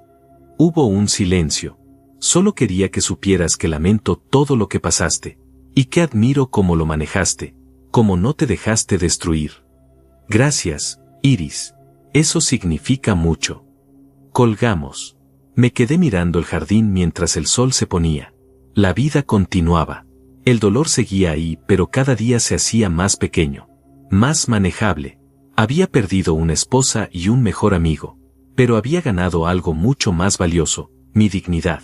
Hubo un silencio. Solo quería que supieras que lamento todo lo que pasaste, y que admiro cómo lo manejaste, cómo no te dejaste destruir. Gracias, Iris. Eso significa mucho. Colgamos. Me quedé mirando el jardín mientras el sol se ponía. La vida continuaba. El dolor seguía ahí, pero cada día se hacía más pequeño, más manejable. Había perdido una esposa y un mejor amigo, pero había ganado algo mucho más valioso, mi dignidad,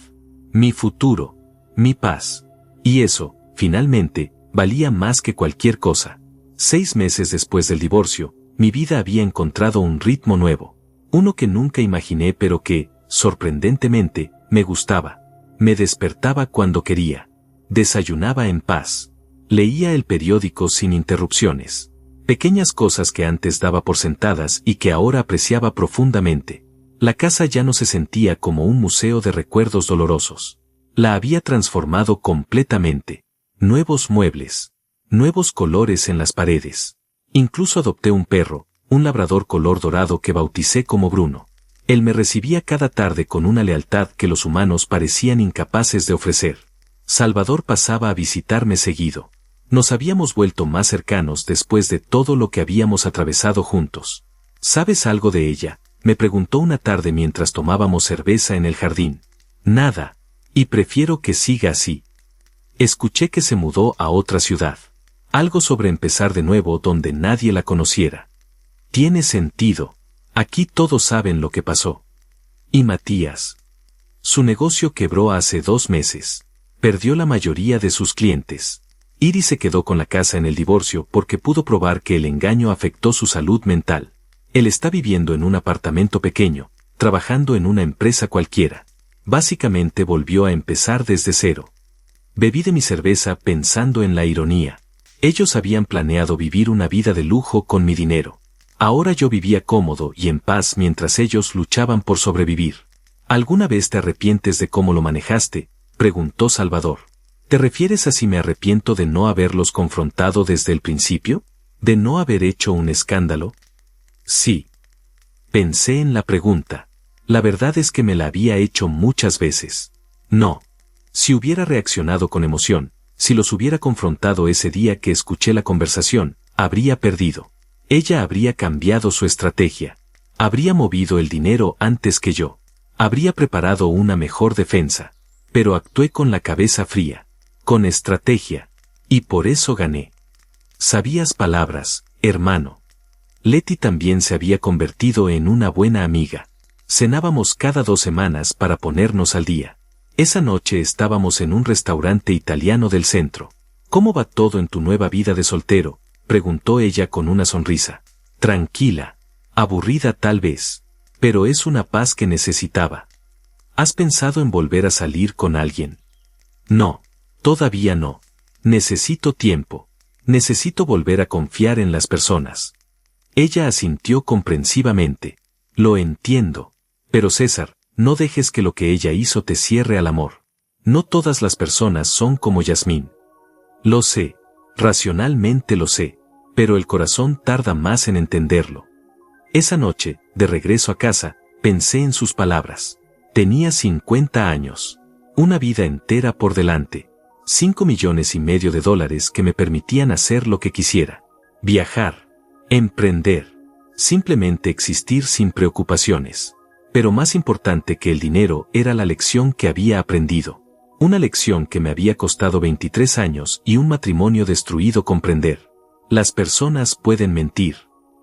mi futuro, mi paz. Y eso, finalmente, valía más que cualquier cosa. 6 meses después del divorcio, mi vida había encontrado un ritmo nuevo. Uno que nunca imaginé pero que, sorprendentemente, me gustaba. Me despertaba cuando quería. Desayunaba en paz. Leía el periódico sin interrupciones. Pequeñas cosas que antes daba por sentadas y que ahora apreciaba profundamente. La casa ya no se sentía como un museo de recuerdos dolorosos. La había transformado completamente. Nuevos muebles. Nuevos colores en las paredes. Incluso adopté un perro, un labrador color dorado que bauticé como Bruno. Él me recibía cada tarde con una lealtad que los humanos parecían incapaces de ofrecer. Salvador pasaba a visitarme seguido. Nos habíamos vuelto más cercanos después de todo lo que habíamos atravesado juntos. ¿Sabes algo de ella?, me preguntó una tarde mientras tomábamos cerveza en el jardín. Nada. Y prefiero que siga así. Escuché que se mudó a otra ciudad. Algo sobre empezar de nuevo donde nadie la conociera. Tiene sentido. Aquí todos saben lo que pasó. ¿Y Matías? Su negocio quebró hace 2 meses. Perdió la mayoría de sus clientes. Iris se quedó con la casa en el divorcio porque pudo probar que el engaño afectó su salud mental. Él está viviendo en un apartamento pequeño, trabajando en una empresa cualquiera. Básicamente volvió a empezar desde cero. Bebí de mi cerveza pensando en la ironía. Ellos habían planeado vivir una vida de lujo con mi dinero. Ahora yo vivía cómodo y en paz mientras ellos luchaban por sobrevivir. ¿Alguna vez te arrepientes de cómo lo manejaste?, preguntó Salvador. ¿Te refieres a si me arrepiento de no haberlos confrontado desde el principio? ¿De no haber hecho un escándalo? Sí. Pensé en la pregunta. La verdad es que me la había hecho muchas veces. No. Si hubiera reaccionado con emoción, si los hubiera confrontado ese día que escuché la conversación, habría perdido. Ella habría cambiado su estrategia. Habría movido el dinero antes que yo. Habría preparado una mejor defensa. Pero actué con la cabeza fría. Con estrategia. Y por eso gané. Sabías palabras, hermano. Leti también se había convertido en una buena amiga. Cenábamos cada 2 semanas para ponernos al día. Esa noche estábamos en un restaurante italiano del centro. ¿Cómo va todo en tu nueva vida de soltero?, preguntó ella con una sonrisa. Tranquila. Aburrida tal vez. Pero es una paz que necesitaba. ¿Has pensado en volver a salir con alguien? No. Todavía no. Necesito tiempo. Necesito volver a confiar en las personas. Ella asintió comprensivamente. Lo entiendo. Pero César, no dejes que lo que ella hizo te cierre al amor. No todas las personas son como Yasmín. Lo sé. Racionalmente lo sé. Pero el corazón tarda más en entenderlo. Esa noche, de regreso a casa, pensé en sus palabras. Tenía 50 años. Una vida entera por delante. $5,5 millones que me permitían hacer lo que quisiera. Viajar. Emprender. Simplemente existir sin preocupaciones. Pero más importante que el dinero era la lección que había aprendido. Una lección que me había costado 23 años y un matrimonio destruido comprender. Las personas pueden mentir.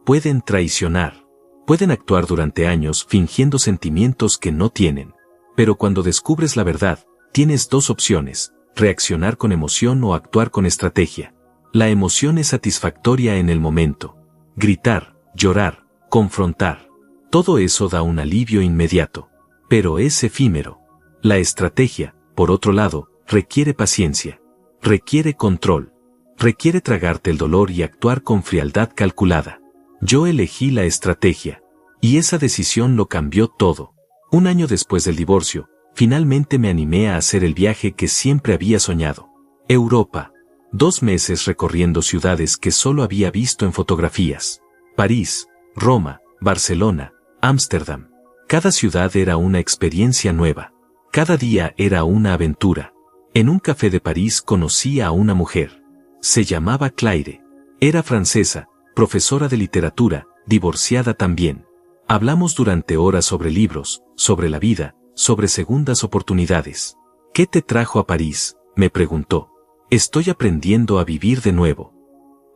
Pueden traicionar. Pueden actuar durante años fingiendo sentimientos que no tienen. Pero cuando descubres la verdad, tienes 2 opciones: reaccionar con emoción o actuar con estrategia. La emoción es satisfactoria en el momento. Gritar, llorar, confrontar. Todo eso da un alivio inmediato. Pero es efímero. La estrategia, por otro lado, requiere paciencia. Requiere control. Requiere tragarte el dolor y actuar con frialdad calculada. Yo elegí la estrategia. Y esa decisión lo cambió todo. 1 año después del divorcio, finalmente me animé a hacer el viaje que siempre había soñado. Europa. 2 meses recorriendo ciudades que solo había visto en fotografías. París, Roma, Barcelona, Ámsterdam. Cada ciudad era una experiencia nueva. Cada día era una aventura. En un café de París conocí a una mujer. Se llamaba Claire. Era francesa, profesora de literatura, divorciada también. Hablamos durante horas sobre libros, sobre la vida, sobre segundas oportunidades. ¿Qué te trajo a París?, me preguntó. Estoy aprendiendo a vivir de nuevo.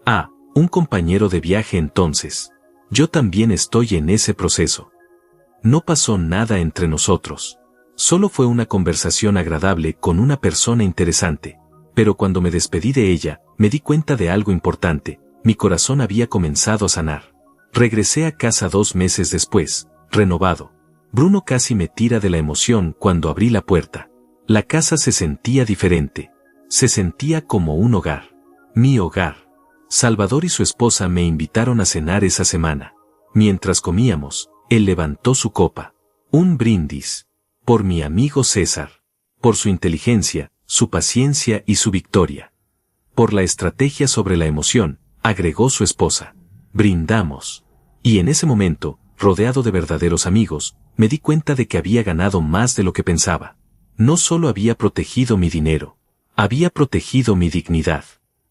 Ah, un compañero de viaje entonces. Yo también estoy en ese proceso. No pasó nada entre nosotros. Solo fue una conversación agradable con una persona interesante. Pero cuando me despedí de ella, me di cuenta de algo importante. Mi corazón había comenzado a sanar. Regresé a casa 2 meses después, renovado. Bruno casi me tira de la emoción cuando abrí la puerta. La casa se sentía diferente. Se sentía como un hogar. Mi hogar. Salvador y su esposa me invitaron a cenar esa semana. Mientras comíamos, él levantó su copa. Un brindis. Por mi amigo César. Por su inteligencia, su paciencia y su victoria. Por la estrategia sobre la emoción, agregó su esposa. Brindamos. Y en ese momento, rodeado de verdaderos amigos, me di cuenta de que había ganado más de lo que pensaba. No solo había protegido mi dinero. Había protegido mi dignidad.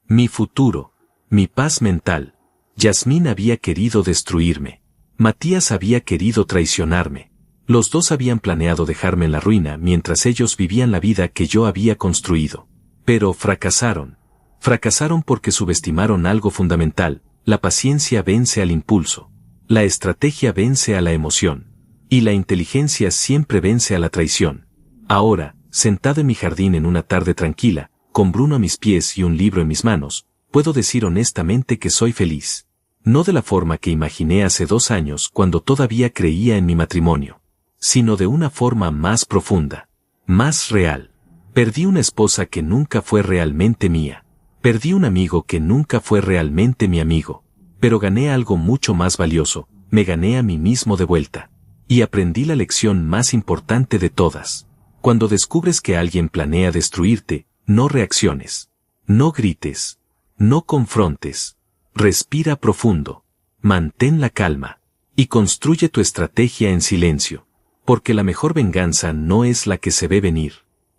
Mi futuro. Mi paz mental. Yasmín había querido destruirme. Matías había querido traicionarme. Los dos habían planeado dejarme en la ruina mientras ellos vivían la vida que yo había construido. Pero fracasaron. Fracasaron porque subestimaron algo fundamental. La paciencia vence al impulso. La estrategia vence a la emoción. Y la inteligencia siempre vence a la traición. Ahora, sentado en mi jardín en una tarde tranquila, con Bruno a mis pies y un libro en mis manos, puedo decir honestamente que soy feliz. No de la forma que imaginé hace 2 años cuando todavía creía en mi matrimonio, sino de una forma más profunda, más real. Perdí una esposa que nunca fue realmente mía. Perdí un amigo que nunca fue realmente mi amigo. Pero gané algo mucho más valioso, me gané a mí mismo de vuelta. Y aprendí la lección más importante de todas. Cuando descubres que alguien planea destruirte, no reacciones. No grites. No confrontes. Respira profundo. Mantén la calma. Y construye tu estrategia en silencio. Porque la mejor venganza no es la que se ve venir.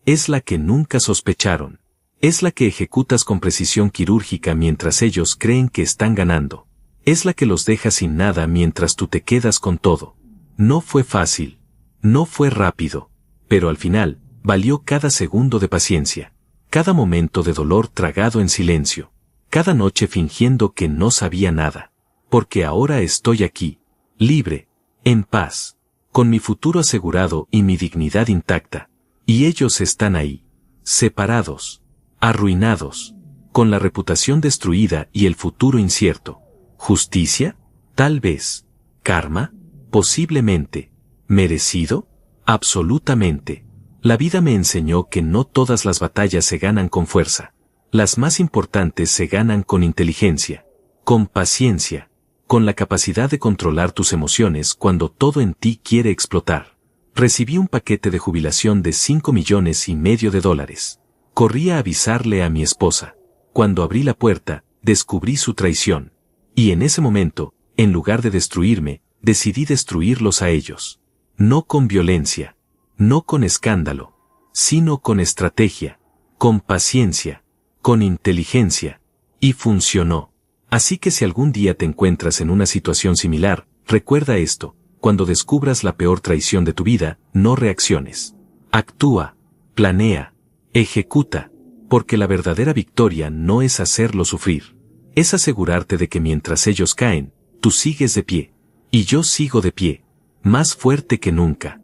Es la que nunca sospecharon. Es la que ejecutas con precisión quirúrgica mientras ellos creen que están ganando. Es la que los deja sin nada mientras tú te quedas con todo. No fue fácil. No fue rápido. Pero al final, valió cada segundo de paciencia. Cada momento de dolor tragado en silencio. Cada noche fingiendo que no sabía nada. Porque ahora estoy aquí. Libre. En paz. Con mi futuro asegurado y mi dignidad intacta. Y ellos están ahí. Separados. Arruinados. Con la reputación destruida y el futuro incierto. ¿Justicia? Tal vez. ¿Karma? Posiblemente. ¿Merecido? Absolutamente. La vida me enseñó que no todas las batallas se ganan con fuerza. Las más importantes se ganan con inteligencia. Con paciencia. Con la capacidad de controlar tus emociones cuando todo en ti quiere explotar. Recibí un paquete de jubilación de $5,5 millones. Corrí a avisarle a mi esposa. Cuando abrí la puerta, descubrí su traición. Y en ese momento, en lugar de destruirme, decidí destruirlos a ellos. No con violencia, no con escándalo, sino con estrategia, con paciencia, con inteligencia. Y funcionó. Así que si algún día te encuentras en una situación similar, recuerda esto: cuando descubras la peor traición de tu vida, no reacciones. Actúa, planea, ejecuta, porque la verdadera victoria no es hacerlo sufrir. Es asegurarte de que mientras ellos caen, tú sigues de pie. Y yo sigo de pie, más fuerte que nunca.